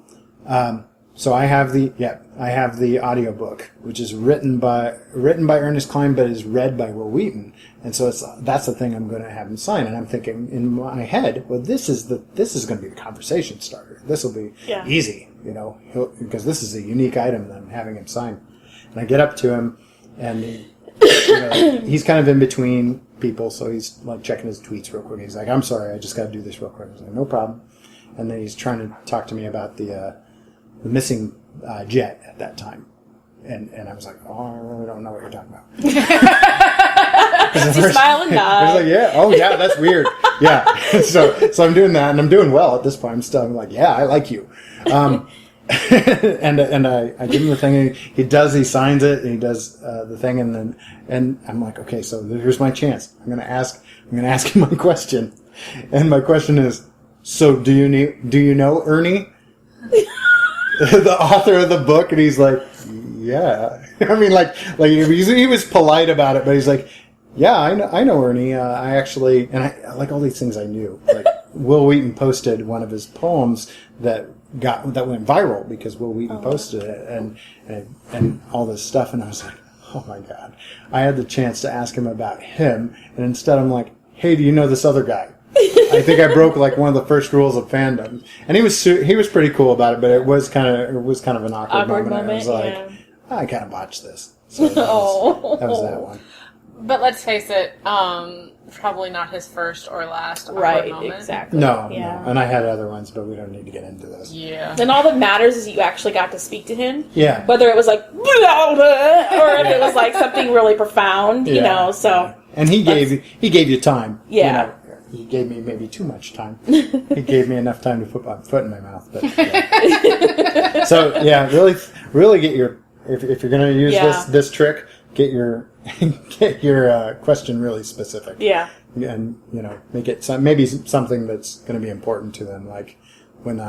S2: So I have the audiobook, which is written by Ernest Cline, but is read by Will Wheaton. And so that's the thing I'm going to have him sign. And I'm thinking in my head, well, this is going to be the conversation starter. This will be easy, because this is a unique item that I'm having him sign. And I get up to him, and he's kind of in between people, so he's like checking his tweets real quick. He's like, "I'm sorry, I just got to do this real quick." I was like, "No problem." And then he's trying to talk to me about the missing jet at that time. And I was like, oh, I really don't know what you're talking about.
S1: You smile and nod.
S2: I was like, yeah, oh yeah, that's weird. Yeah. So I'm doing that, and I'm doing well at this point. I'm like, yeah, I like you. And I give him the thing, and he signs it, and he does the thing, and I'm like, okay, so here's my chance. I'm gonna ask him my question. And my question is, so do you know Ernie? The author of the book, and he's like, yeah. I mean, like he was polite about it, but he's like, yeah, I know Ernie. I actually, and I like all these things I knew. Like Will Wheaton posted one of his poems that went viral because Will Wheaton posted it, and all this stuff, and I was like, oh my god, I had the chance to ask him about him, and instead I'm like, hey, do you know this other guy? I think I broke like one of the first rules of fandom, and he was pretty cool about it, but it was kind of an awkward moment. I was like, I kind of botched this. So that was that one.
S3: But let's face it, probably not his first or last awkward moment.
S1: Exactly.
S2: No, and I had other ones, but we don't need to get into this.
S3: Yeah.
S1: And all that matters is you actually got to speak to him.
S2: Yeah.
S1: Whether it was like, blah, blah, or if it was like something really profound, so.
S2: And he gave you time.
S1: Yeah.
S2: He gave me maybe too much time. He gave me enough time to put my foot in my mouth. But, So really get your if you're going to use this trick, get your question really specific.
S1: Yeah.
S2: And make it maybe something that's going to be important to them. Like when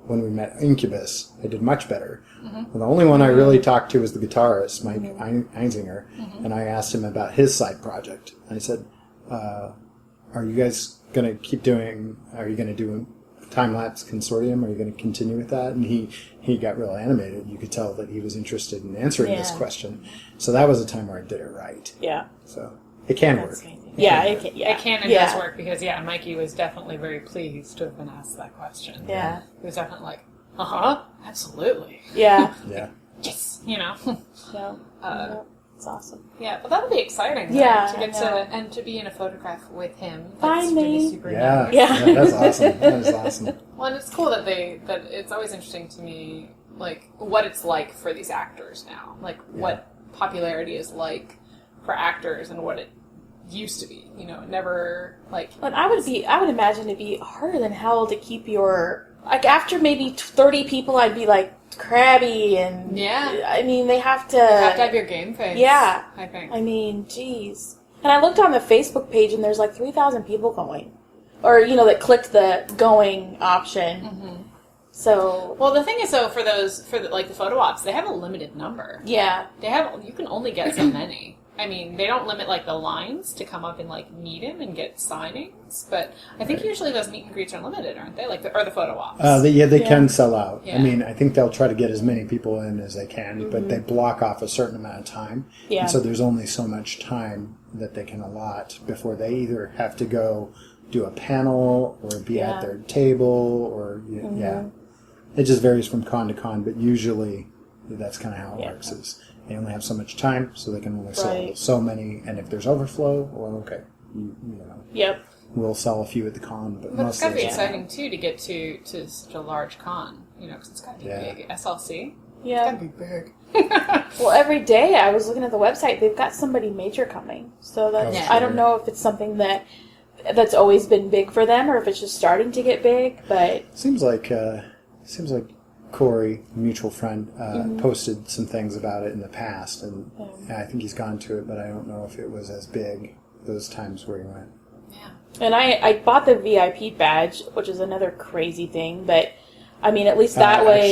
S2: when we met Incubus, I did much better. Well, the only one I really talked to was the guitarist, Mike Einzinger, and I asked him about his side project. I said, are you guys going to keep doing, are you going to do time-lapse consortium? Are you going to continue with that? And he got real animated. You could tell that he was interested in answering this question. So that was a time where I did it right.
S1: Yeah.
S2: So it can work.
S3: It can and does work because, Mikey was definitely very pleased to have been asked that question.
S1: Yeah.
S3: He was definitely like, absolutely.
S1: Yeah.
S2: Yeah.
S3: Yes,
S1: Yeah. It's awesome.
S3: Yeah, but that'll be exciting.
S1: Yeah,
S3: to get and to be in a photograph with him.
S1: Finally.
S3: Super
S2: Yeah.
S3: nice.
S1: Yeah.
S2: That's awesome. That is awesome.
S3: Well, and it's cool that it's always interesting to me, like, what it's like for these actors now. Like, what popularity is like for actors and what it used to be. It never, like...
S1: But I would imagine it'd be harder than hell to keep your... Like, after maybe 30 people, I'd be, like, crabby and...
S3: Yeah.
S1: I mean, they have to...
S3: You have to have your game face.
S1: Yeah.
S3: I think.
S1: I mean, geez. And I looked on the Facebook page, and there's, like, 3,000 people going. Or, that clicked the going option. Mm-hmm. So...
S3: Well, the thing is, though, for the photo ops, they have a limited number.
S1: Yeah.
S3: You can only get so many. I mean, they don't limit, like, the lines to come up and, like, meet him and get signings, but I think usually those meet and greets are limited, aren't they? Or the photo ops.
S2: They can sell out.
S3: Yeah.
S2: I mean, I think they'll try to get as many people in as they can, but they block off a certain amount of time.
S1: Yeah.
S2: And so there's only so much time that they can allot before they either have to go do a panel or be at their table or, It just varies from con to con, but usually that's kind of how it works. Is they only have so much time, so they can only sell so many. And if there's overflow, well, okay,
S1: Yep.
S2: we'll sell a few at the con, but
S3: it's got to be
S2: time.
S3: exciting too to get to such a large con, because it's got to be big. SLC,
S1: Yeah.
S3: it's got to be big.
S1: Well, every day I was looking at the website, they've got somebody major coming. So that's I don't know if it's something that's always been big for them or if it's just starting to get big, but
S2: Seems like Corey, a mutual friend, posted some things about it in the past, and I think he's gone to it, but I don't know if it was as big those times where he went.
S3: Yeah.
S1: And I bought the VIP badge, which is another crazy thing, but I mean, at least that way.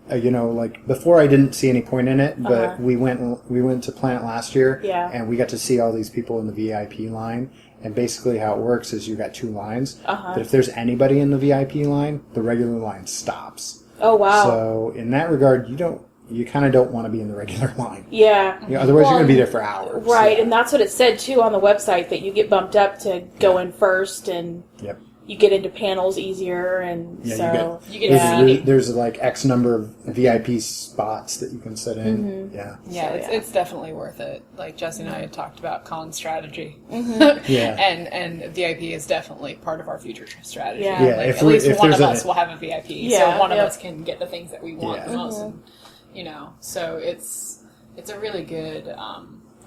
S2: Actually, before I didn't see any point in it, but we went to Planet last year, and we got to see all these people in the VIP line. And basically, how it works is you got two lines. But if there's anybody in the VIP line, the regular line stops.
S1: Oh wow!
S2: So in that regard, you kind of don't want to be in the regular line.
S1: Yeah.
S2: Otherwise, you're going to be there for hours.
S1: Right, and that's what it said too on the website, that you get bumped up to go in first, and you get into panels easier, and you get seating.
S2: There's like X number of VIP spots that you can sit in.
S3: Yeah, it's definitely worth it. Like Jesse and I had talked about con strategy. and VIP is definitely part of our future strategy.
S1: Yeah.
S3: At least one of us will have a VIP, so one of us can get the things that we want the most. And, so it's a really good.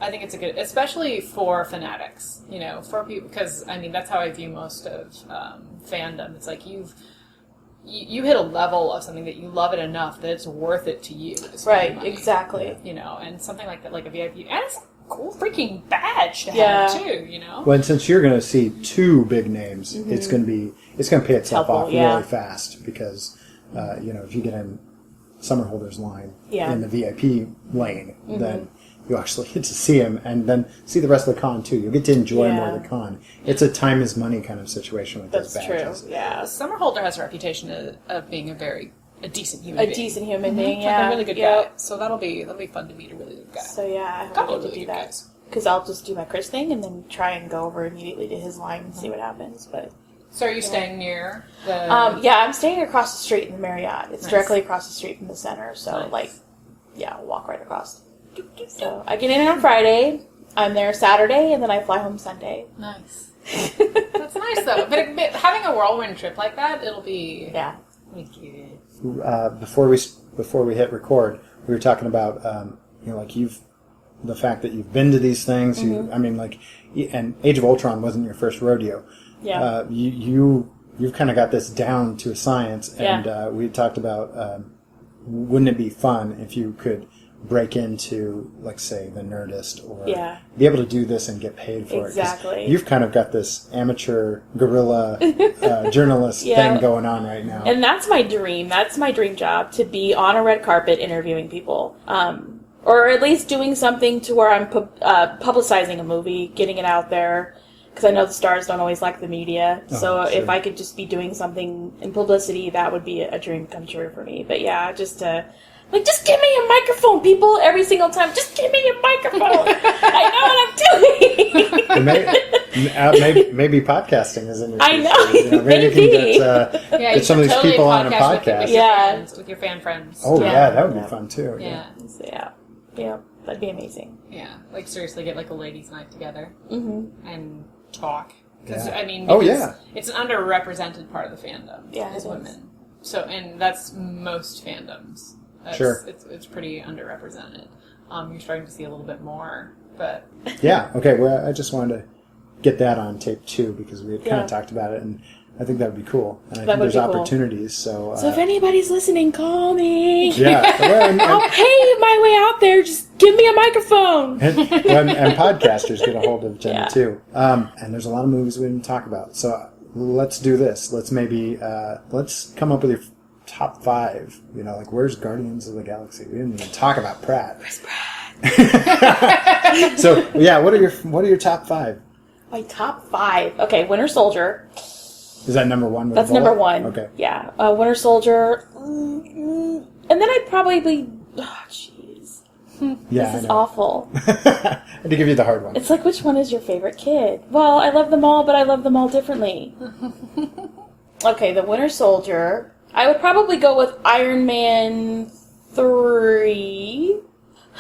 S3: I think it's a good, especially for fanatics, for people, because, I mean, that's how I view most of fandom. It's like you hit a level of something that you love it enough that it's worth it to you.
S1: Right,
S3: money,
S1: exactly.
S3: And something like that, like a VIP, and it's a cool freaking badge to have, too,
S2: Well, and since you're going to see two big names, it's going to pay itself off really fast, because, if you get in Summerholder's line in the VIP lane, then you actually get to see him and then see the rest of the con too. You'll get to enjoy more of the con. It's a time is money kind of situation with those badges.
S1: That's true. Yeah.
S3: Summerholder has a reputation of being a decent human being.
S1: A decent human being,
S3: like a really good guy. So that'll be fun to meet a really good guy.
S1: So I hope to do that. Because I'll just do my Chris thing and then try and go over immediately to his line and see what happens. But
S3: so are you staying near the?
S1: I'm staying across the street in the Marriott. It's directly across the street from the center. So I'll walk right across. So I get in on Friday, I'm there Saturday, and then I fly home Sunday.
S3: Nice. That's nice though. But having a whirlwind trip like that, it'll be
S2: Before we hit record, we were talking about the fact that you've been to these things. And Age of Ultron wasn't your first rodeo.
S1: Yeah.
S2: You've kind of got this down to a science, and we talked about wouldn't it be fun if you could break into, like, say, the Nerdist, or
S1: Yeah.
S2: be able to do this and get paid for it. 'Cause
S1: Exactly.
S2: you've kind of got this amateur guerrilla journalist
S1: Yeah.
S2: thing going on right now.
S1: And that's my dream. That's my dream job, to be on a red carpet interviewing people. Or at least doing something to where I'm publicizing a movie, getting it out there. Because I know the stars don't always like the media. So
S2: sure.
S1: if I could just be doing something in publicity, that would be a dream come true for me. But yeah, just give me a microphone, people, every single time. Just give me a microphone. I know what I'm doing.
S2: Maybe podcasting is in your
S1: I know.
S2: future. Maybe you can get
S3: you
S2: some of
S3: should
S2: these
S3: totally
S2: people on a
S3: podcast
S2: podcast.
S3: with your
S1: Yeah.
S3: friends, with your fan friends.
S2: Oh,
S1: Yeah.
S2: yeah, that would be fun, too.
S3: Yeah.
S1: So, yeah, that'd be amazing.
S3: Yeah. Like, seriously, get, like, a ladies' night together
S1: Mm-hmm.
S3: and talk. Because,
S2: Yeah.
S3: I mean,
S2: Oh,
S3: because
S2: yeah.
S3: it's an underrepresented part of the fandom.
S1: Yeah,
S3: is
S1: it is.
S3: women. So, and that's most fandoms.
S2: Sure.
S3: It's pretty underrepresented. You're starting to see a little bit more, but
S2: Yeah, okay, well, I just wanted to get that on tape, too, because we had kind
S1: Yeah.
S2: of talked about it, and I think that would be cool. And I
S1: That
S2: think
S1: would
S2: there's
S1: be cool.
S2: opportunities, so...
S1: So if anybody's listening, call me.
S2: yeah, well,
S1: I'll pay my way out there. Just give me a microphone.
S2: and podcasters get a hold of Jenna,
S1: Yeah.
S2: too. And there's a lot of movies we didn't talk about, so let's do this. Let's maybe... let's come up with your top 5. You know, like, where's Guardians of the Galaxy? We didn't even talk about Pratt.
S1: Where's Brad?
S2: So, yeah, what are your top 5?
S1: My top 5. Okay, Winter Soldier.
S2: Is that number 1? With
S1: That's
S2: a bullet?
S1: number 1.
S2: Okay.
S1: Yeah, Winter Soldier. And then I'd probably... Oh, jeez.
S2: Yeah,
S1: This is
S2: I know.
S1: awful.
S2: I had to give you the hard one.
S1: It's like, which one is your favorite kid? Well, I love them all, but I love them all differently. Okay, the Winter Soldier. I would probably go with Iron Man 3.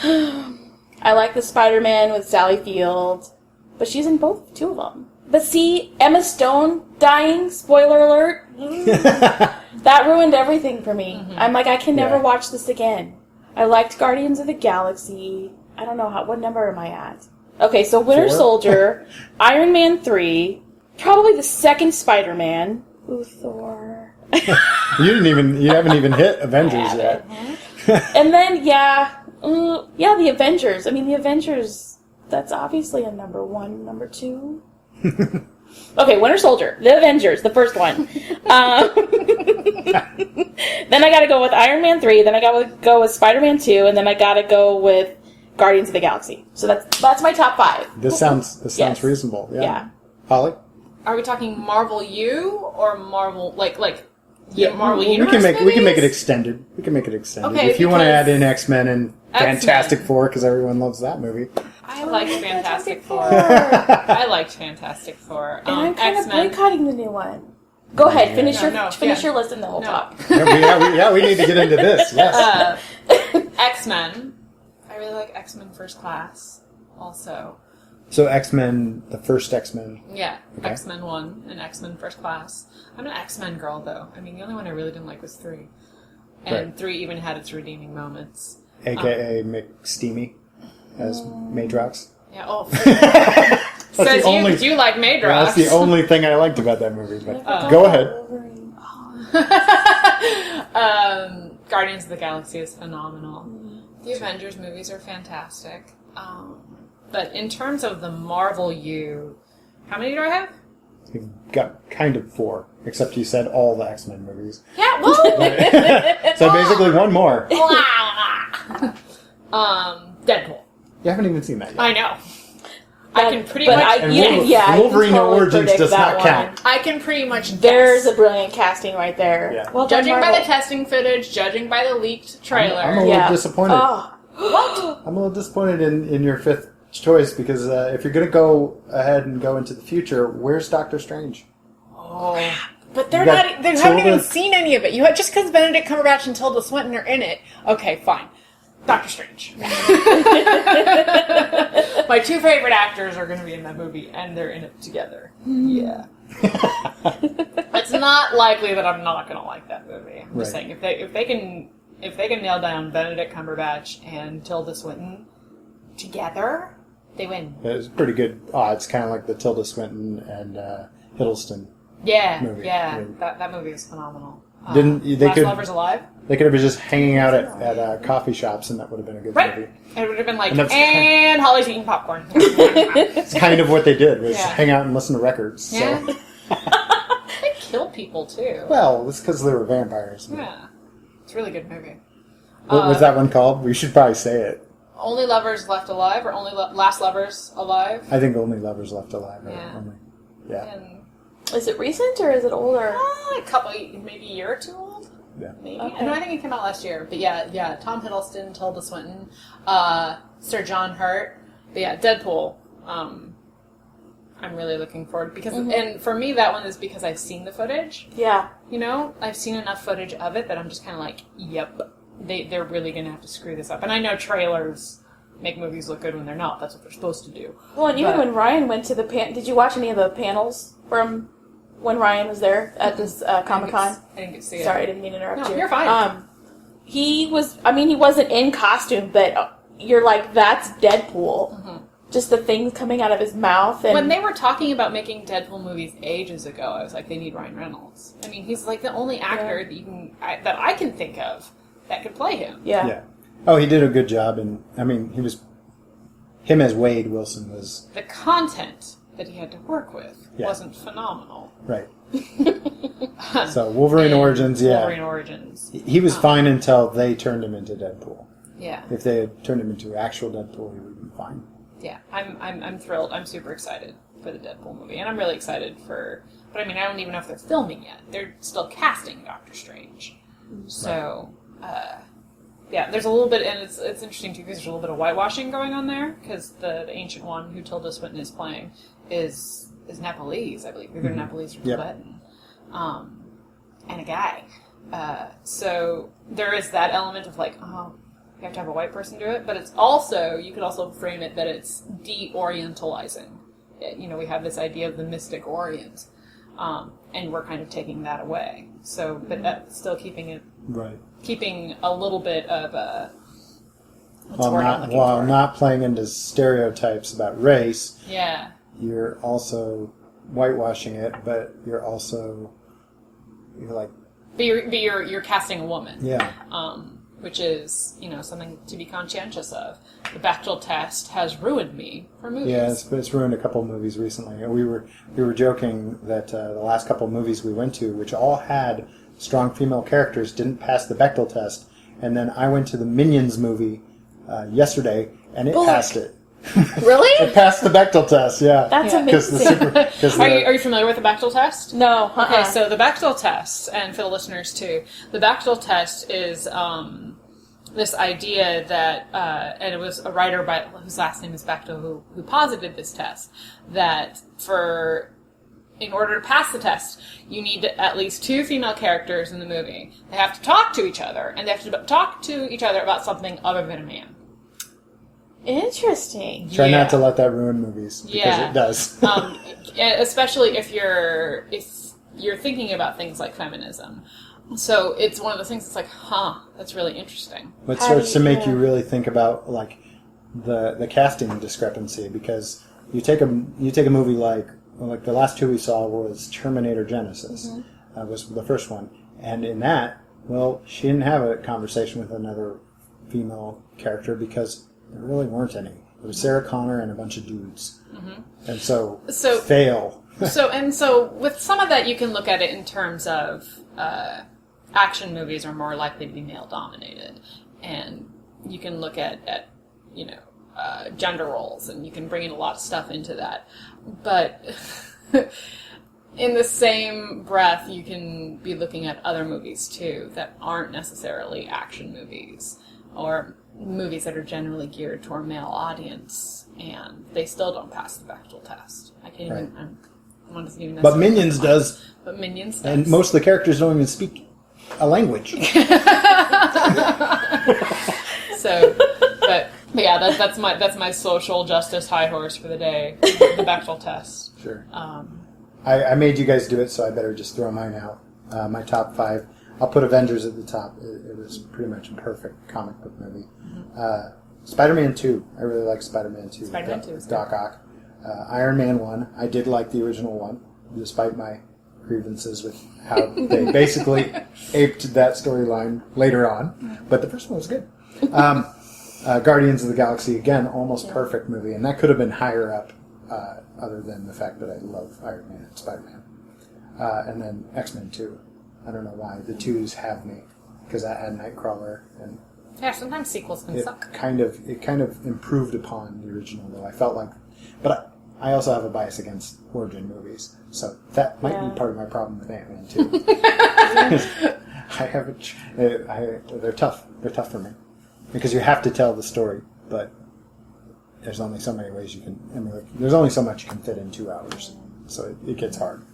S1: I like the Spider-Man with Sally Field, but she's in two of them. But see, Emma Stone dying, spoiler alert, that ruined everything for me.
S3: Mm-hmm.
S1: I'm like, I can never
S2: Yeah.
S1: watch this again. I liked Guardians of the Galaxy. I don't know, what number am I at? Okay, so Winter
S2: 4?
S1: Soldier, Iron Man 3, probably the second Spider-Man. Ooh, Thor.
S2: You haven't even hit Avengers yet.
S1: And then, the Avengers. I mean, the Avengers, that's obviously a number 1, number 2. Okay, Winter Soldier, the Avengers, the first one. Then I gotta go with Iron Man 3, then I gotta go with Spider-Man 2, and then I gotta go with Guardians of the Galaxy. So that's my top 5.
S2: This sounds
S1: Yes.
S2: reasonable. Yeah.
S1: Yeah.
S2: Holly?
S3: are we talking Marvel U or Marvel like
S2: Yeah,
S3: Marvel
S2: we
S3: Universe
S2: can make it
S3: movies?
S2: extended. We can make it extended.
S3: Okay,
S2: if you want to
S3: because
S2: add in X-Men and
S3: X-Men.
S2: Fantastic Four, because everyone loves that movie.
S3: I liked Fantastic Four.
S1: And
S3: I liked Fantastic Four.
S1: I'm kind of
S3: X-Men.
S1: boycotting the new one. Go ahead, finish your list and then we'll
S3: No.
S1: talk.
S2: We need to get into this. Yes.
S3: X-Men. I really like X-Men First Class also.
S2: So X-Men, the first X-Men.
S3: Yeah,
S2: Okay.
S3: X-Men 1 and X-Men First Class. I'm an X-Men girl, though. I mean, the only one I really didn't like was 3. And
S2: Right.
S3: 3 even had its redeeming moments.
S2: A.K.A. McSteamy as Madrox.
S3: Yeah, oh.
S2: That's
S3: Says
S2: the only,
S3: you like Madrox.
S2: that's the only thing I liked about that movie. But
S1: I
S2: go
S1: forgot
S2: ahead.
S1: Wolverine.
S3: Guardians of the Galaxy is phenomenal. The Avengers movies are fantastic. But in terms of the Marvel U, how many do I have?
S2: You've got kind of 4, except you said all the X-Men movies.
S3: Yeah, well,
S2: So basically one more.
S3: Deadpool.
S2: You haven't even seen that yet.
S3: I know. I can pretty
S1: but
S3: much.
S1: I can
S2: Wolverine
S1: totally
S2: Origins
S1: predict
S2: does
S1: that
S2: not
S1: one.
S2: count.
S3: I can pretty much.
S1: There's
S3: guess.
S1: a brilliant casting right there.
S2: Yeah.
S1: Well done,
S3: Judging by
S1: Marvel.
S3: the testing footage, judging by the leaked trailer.
S2: I'm a little disappointed.
S1: Oh. What?
S2: I'm a little disappointed in your 5th choice because if you're going to go ahead and go into the future, where's Doctor Strange?
S3: Oh.
S4: But
S2: You
S4: they
S2: got
S4: haven't
S2: Tilda-
S4: even seen any of it. Just because Benedict Cumberbatch and Tilda Swinton are in it. Okay, fine. Doctor Strange.
S3: My 2 favorite actors are going to be in that movie, and they're in it together. Yeah. It's not likely that I'm not going to like that movie. I'm just
S2: Right.
S3: saying, if they can nail down Benedict Cumberbatch and Tilda Swinton together, they win.
S2: It's pretty good odds, kind of like the Tilda Swinton and Hiddleston.
S3: Yeah,
S2: Movie.
S3: yeah.
S2: Yeah.
S3: That movie is phenomenal.
S2: Didn't they
S3: Last
S2: could
S3: Lovers Alive.
S2: they could have been just hanging out at coffee shops, and that would have been a good
S3: Right.
S2: movie.
S3: It would have been like,
S2: And that's
S3: and Holly's eating popcorn.
S2: It's kind of what they did was
S3: Yeah.
S2: hang out and listen to records.
S3: Yeah.
S2: So.
S3: They killed people too.
S2: Well, it's because they were vampires.
S3: Yeah. It's a really good movie.
S2: What was that one called? We should probably say it.
S3: Only Lovers Left Alive, or Only Last Lovers Alive.
S2: I think Only Lovers Left Alive.
S3: Yeah.
S2: Yeah.
S3: And
S1: Is it recent or is it older?
S3: a couple, maybe a year or two old.
S2: Yeah.
S3: Maybe.
S1: Okay.
S3: No, I think it came out last year. But yeah. Tom Hiddleston, Tilda Swinton, Sir John Hurt. But yeah, Deadpool. I'm really looking forward because, and for me, that one is because I've seen the footage.
S1: Yeah.
S3: You know, I've seen enough footage of it that I'm just kind of like, yep, they're really going to have to screw this up. And I know trailers make movies look good when they're not. That's what they're supposed to do.
S1: Well, and even
S3: But-
S1: when Ryan went to the did you watch any of the panels from when Ryan was there at this Comic Con?
S3: I didn't get to see it.
S1: Sorry, I didn't mean to interrupt
S3: No,
S1: you.
S3: you're fine.
S1: He wasn't in costume, but you're like, that's Deadpool. Just the things coming out of his mouth. And
S3: When they were talking about making Deadpool movies ages ago, I was like, they need Ryan Reynolds. I mean, he's like the only actor that I can think of that could play him.
S2: Yeah. Oh, he did a good job, and I mean, him as Wade Wilson was
S3: The content that he had to work with
S2: Yeah.
S3: wasn't phenomenal.
S2: right. So Wolverine Origins, yeah,
S3: Wolverine Origins.
S2: he was fine until they turned him into Deadpool.
S3: Yeah.
S2: If they had turned him into actual Deadpool, he would have been fine.
S3: Yeah, I'm thrilled. I'm super excited for the Deadpool movie, and I'm really excited for. But I mean, I don't even know if they're filming yet. They're still casting Doctor Strange, so yeah. There's a little bit, and it's interesting too because there's a little bit of whitewashing going on there because the Ancient One who Tilda Swinton is playing is Nepalese, I believe, either Nepalese or
S2: Yep.
S3: Tibetan, and a guy. So there is that element of like, oh. You have to have a white person do it, but it's also, you could also frame it that it's de-orientalizing. You know, we have this idea of the mystic Orient, and we're kind of taking that away. So, but that's still keeping it,
S2: Right.
S3: keeping a little bit of what's the
S2: While
S3: word I'm looking for?
S2: not playing into stereotypes about race,
S3: Yeah.
S2: you're also whitewashing it, but you're like,
S3: But you're casting a woman.
S2: yeah.
S3: Which is, you know, something to be conscientious of. The Bechdel test has ruined me for movies.
S2: Yeah, it's ruined a couple movies recently. We were joking that the last couple movies we went to, which all had strong female characters, didn't pass the Bechdel test. And then I went to the Minions movie yesterday, and it passed it.
S1: really?
S2: It passed the Bechdel test. Yeah,
S1: That's
S2: because
S1: amazing.
S3: Are you familiar with the Bechdel test?
S1: No.
S3: Okay, so the Bechdel test, and for the listeners too, the Bechdel test is this idea that, and it was a writer whose last name is Bechdel who posited this test, that in order to pass the test, you need at least 2 female characters in the movie. They have to talk to each other, and they have to talk to each other about something other than a man.
S1: Interesting.
S2: Try not to let that ruin movies because it does.
S3: Especially if you're thinking about things like feminism. So it's one of those things that's like, that's really interesting.
S2: It starts to make you really think about like the casting discrepancy because you take a movie like the last 2 we saw was Terminator Genesis, was the first one, and in that, well, she didn't have a conversation with another female character because there really weren't any. It was Sarah Connor and a bunch of dudes, and so fail.
S3: So with some of that, you can look at it in terms of action movies are more likely to be male dominated, and you can look at gender roles, and you can bring in a lot of stuff into that. But in the same breath, you can be looking at other movies too that aren't necessarily action movies or movies that are generally geared to a male audience, and they still don't pass the Bechdel test. I can't even. One doesn't even.
S2: But Minions does.
S3: But Minions does.
S2: And most of the characters don't even speak a language.
S3: So, but yeah, that's my social justice high horse for the day. The Bechdel test.
S2: Sure. I made you guys do it, so I better just throw mine out. My top 5. I'll put Avengers at the top. It was pretty much a perfect comic book movie. Spider-Man 2. I really like Spider-Man 2.
S3: Spider-Man 2 is
S2: Doc Ock. Iron Man 1. I did like the original one, despite my grievances with how they basically aped that storyline later on. But the first one was good. Guardians of the Galaxy, again, almost perfect movie, and that could have been higher up, other than the fact that I love Iron Man and Spider-Man. And then X-Men 2. I don't know why. The 2s have me, because that had Nightcrawler, and
S3: Yeah, sometimes sequels can suck.
S2: it kind of improved upon the original, though. I felt like... But I also have a bias against origin movies, so that might be part of my problem with Ant-Man, too. I haven't... They're tough. They're tough for me. Because you have to tell the story, but there's only so many ways you can... I mean, there's only so much you can fit in 2 hours, so it gets hard.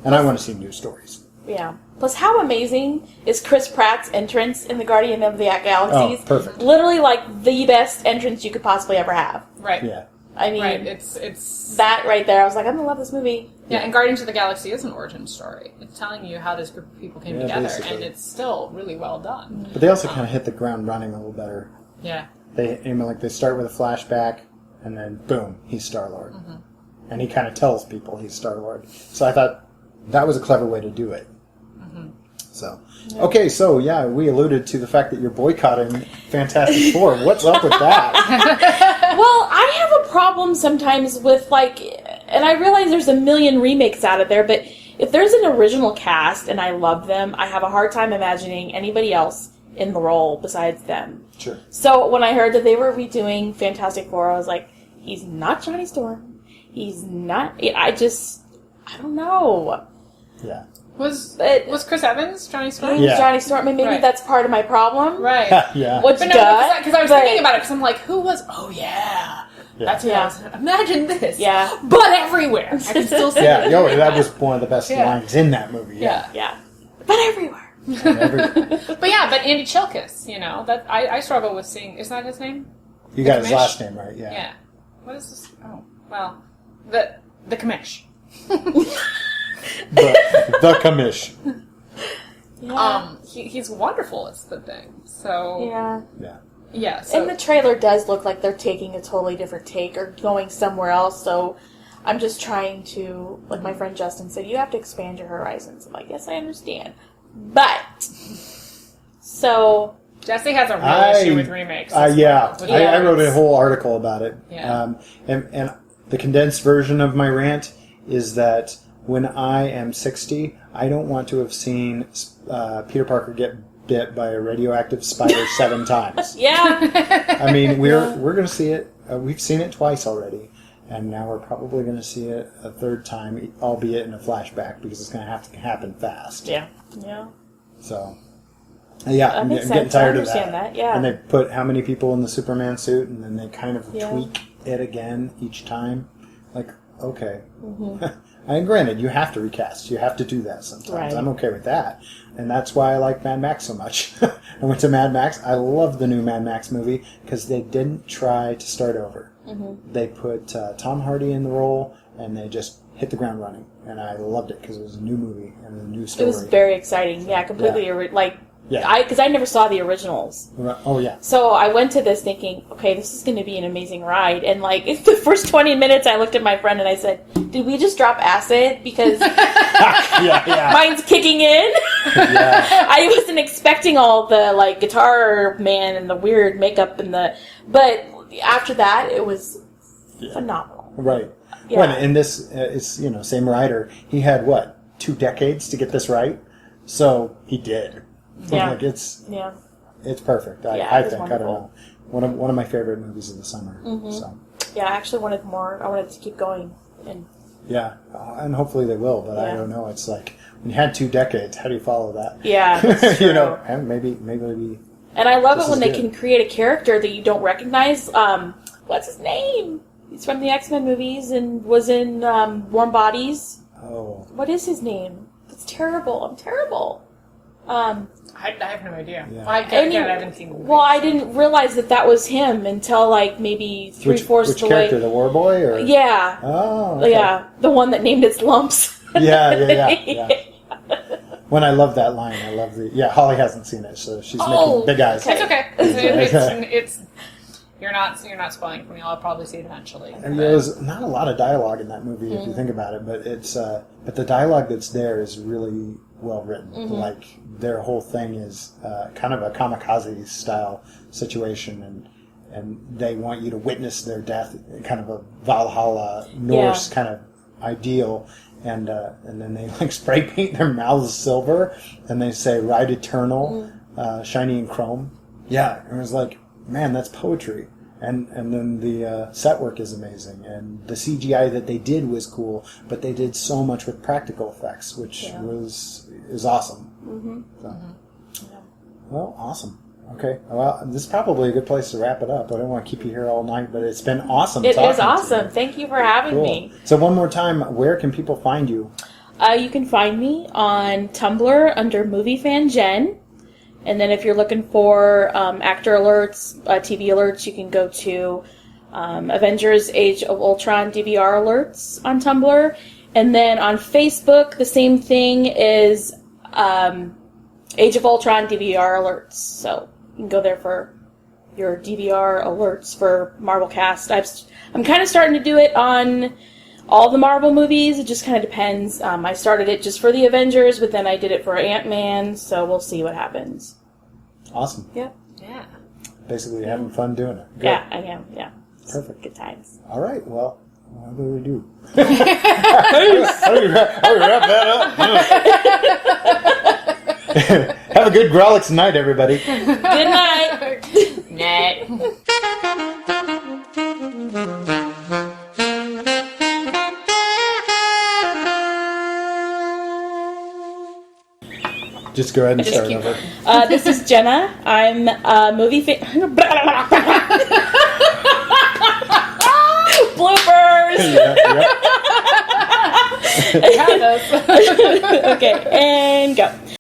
S2: And I want to see new stories.
S1: Yeah. Plus, how amazing is Chris Pratt's entrance in the Guardian of the Galaxies?
S2: Oh, perfect.
S1: Literally, like, the best entrance you could possibly ever have.
S3: Right.
S2: Yeah.
S1: I mean,
S3: Right. It's
S1: that right there. I was like, I'm going to love this movie.
S3: Yeah, and Guardians of the Galaxy is an origin story. It's telling you how this group of people came together,
S2: basically.
S3: and it's still really well done.
S2: But they also kind of hit the ground running a little better.
S3: Yeah.
S2: They start with a flashback, and then boom, he's Star-Lord. Mm-hmm. And he kind of tells people he's Star-Lord. So I thought that was a clever way to do it. Mm-hmm. So, okay, so yeah, we alluded to the fact that you're boycotting Fantastic Four. What's up with that?
S1: Well, I have a problem sometimes with, like, and I realize there's a million remakes out of there, but if there's an original cast and I love them, I have a hard time imagining anybody else in the role besides them.
S2: Sure.
S1: So when I heard that they were redoing Fantastic Four, I was like, he's not Johnny Storm. He's not... I don't know.
S2: Yeah.
S3: Was
S1: But-
S3: Chris Evans Johnny Storm?
S1: He's
S2: Yeah.
S1: Johnny Storm, and maybe
S3: Right.
S1: that's part of my problem.
S3: Right.
S2: Yeah.
S1: Which,
S3: But no,
S1: duh,
S3: because I was
S1: but-
S3: thinking about it, because I'm like, who was... Oh, yeah. That's who I was... Imagine this.
S1: Yeah.
S3: But everywhere. I can still see
S2: Yeah,
S3: it.
S2: that was one of the best
S3: Yeah.
S2: lines in that movie.
S3: Yeah.
S1: Yeah. But everywhere.
S3: But yeah, but Andy Chilkis, that I struggle with seeing... Is that his name?
S2: You got his
S3: Commish?
S2: last name right, yeah.
S3: Yeah. What is this? Oh, well, the Commish.
S2: The commish.
S1: Yeah.
S3: He's wonderful. It's the thing. So
S1: Yeah.
S2: Yeah.
S3: yeah. So
S1: And the trailer does look like they're taking a totally different take or going somewhere else, so I'm just trying to, like my friend Justin said, you have to expand your horizons. I'm like, yes, I understand. But, so,
S3: Jesse has a real issue with remakes. as
S2: Yeah.
S3: well.
S2: I wrote a whole article about it.
S3: Yeah.
S2: And the condensed version of my rant is that when I am 60, I don't want to have seen Peter Parker get bit by a radioactive spider 7 times.
S1: yeah.
S2: I mean, we're going to see it. We've seen it twice already. And now we're probably going to see it a 3rd time, albeit in a flashback, because it's going to have to happen fast.
S1: Yeah. Yeah.
S2: So, yeah,
S1: That
S2: I'm
S1: makes
S2: getting
S1: sense. I
S2: tired of
S1: understand that, yeah.
S2: And they put how many people in the Superman suit, and then they kind of
S1: Yeah.
S2: tweak it again each time. Like, okay.
S1: Mm-hmm.
S2: And granted, you have to recast. You have to do that sometimes.
S1: Right.
S2: I'm okay with that. And that's why I like Mad Max so much. I went to Mad Max. I love the new Mad Max movie because they didn't try to start over. Mm-hmm. They put Tom Hardy in the role, and they just hit the ground running. And I loved it because it was a new movie and a new story.
S1: It was very exciting. Yeah, completely,
S2: Yeah.
S1: because I never saw the originals.
S2: Oh, yeah.
S1: So I went to this thinking, okay, this is going to be an amazing ride. And, like, the first 20 minutes, I looked at my friend and I said, did we just drop acid? Because
S2: yeah.
S1: mine's kicking in.
S2: Yeah.
S1: I wasn't expecting all the, like, guitar man and the weird makeup but after that, it was phenomenal.
S2: Right.
S1: Yeah.
S2: Well, and this is, same writer. He had, 2 decades to get this right? So he did.
S1: Yeah.
S2: Like, it's perfect.
S1: Yeah,
S2: I
S1: it was
S2: think. I don't
S1: wonderful.
S2: know. One of my favorite movies of the summer.
S1: Mm-hmm.
S2: So
S1: Yeah, I actually wanted more. I wanted to keep going. And
S2: yeah, and hopefully they will. But I
S1: Yeah.
S2: don't know. It's like when you had 2 decades, how do you follow that?
S1: yeah, that's true.
S2: And maybe we.
S1: And I love
S2: Just
S1: it when
S2: as
S1: they
S2: good.
S1: can create a character that you don't recognize. What's his name? He's from the X-Men movies and was in Warm Bodies.
S2: Oh,
S1: What is his name? It's terrible. I'm terrible.
S3: I have no idea.
S2: Yeah.
S3: I haven't seen the movie.
S1: Well, I didn't realize that was him until like maybe three-fourths
S2: which
S1: of the way.
S2: character? The War Boy or?
S1: Yeah,
S2: Oh. Okay.
S1: yeah, the one that named its lumps.
S2: Yeah. When I love that line, I love Holly hasn't seen it, so she's making big eyes.
S3: It's okay. You're not spoiling for me. I'll probably see it eventually.
S2: And there's not a lot of dialogue in that movie if you think about it, but it's but the dialogue that's there is really well written. Like their whole thing is kind of a kamikaze style situation, and they want you to witness their death, kind of a Valhalla Norse kind of ideal. And then they like spray paint their mouths silver, and they say "Ride Eternal," shiny and chrome. Yeah, it was like, man, that's poetry. And then the set work is amazing, and the CGI that they did was cool, but they did so much with practical effects, which is awesome. Well, awesome. Okay, well, this is probably a good place to wrap it up. I don't want to keep you here all night, but it's been awesome.
S1: It is
S2: talking
S1: awesome.
S2: to you.
S1: Thank you for having me.
S2: So one more time, where can people find you?
S1: You can find me on Tumblr under MovieFanJen. And then if you're looking for actor alerts, TV alerts, you can go to Avengers Age of Ultron DVR alerts on Tumblr. And then on Facebook, the same thing is Age of Ultron DVR alerts. So you can go there for your DVR alerts for Marvel Cast. I'm kind of starting to do it on all the Marvel movies. It just kind of depends. I started it just for the Avengers, but then I did it for Ant-Man, so we'll see what happens.
S2: Awesome.
S1: Yep.
S3: Yeah.
S2: Basically, you're having fun doing it. Good.
S1: Yeah, I am. Yeah.
S2: Perfect.
S1: Good times.
S2: All right. Well, what do we do? How do we wrap that up? Have a good Grawlix night, everybody.
S1: Good night.
S3: Net.
S2: Just go ahead and start over.
S1: This is Jena. I'm a movie fan. Bloopers!
S2: Yeah.
S3: Yeah,
S1: Okay, and go.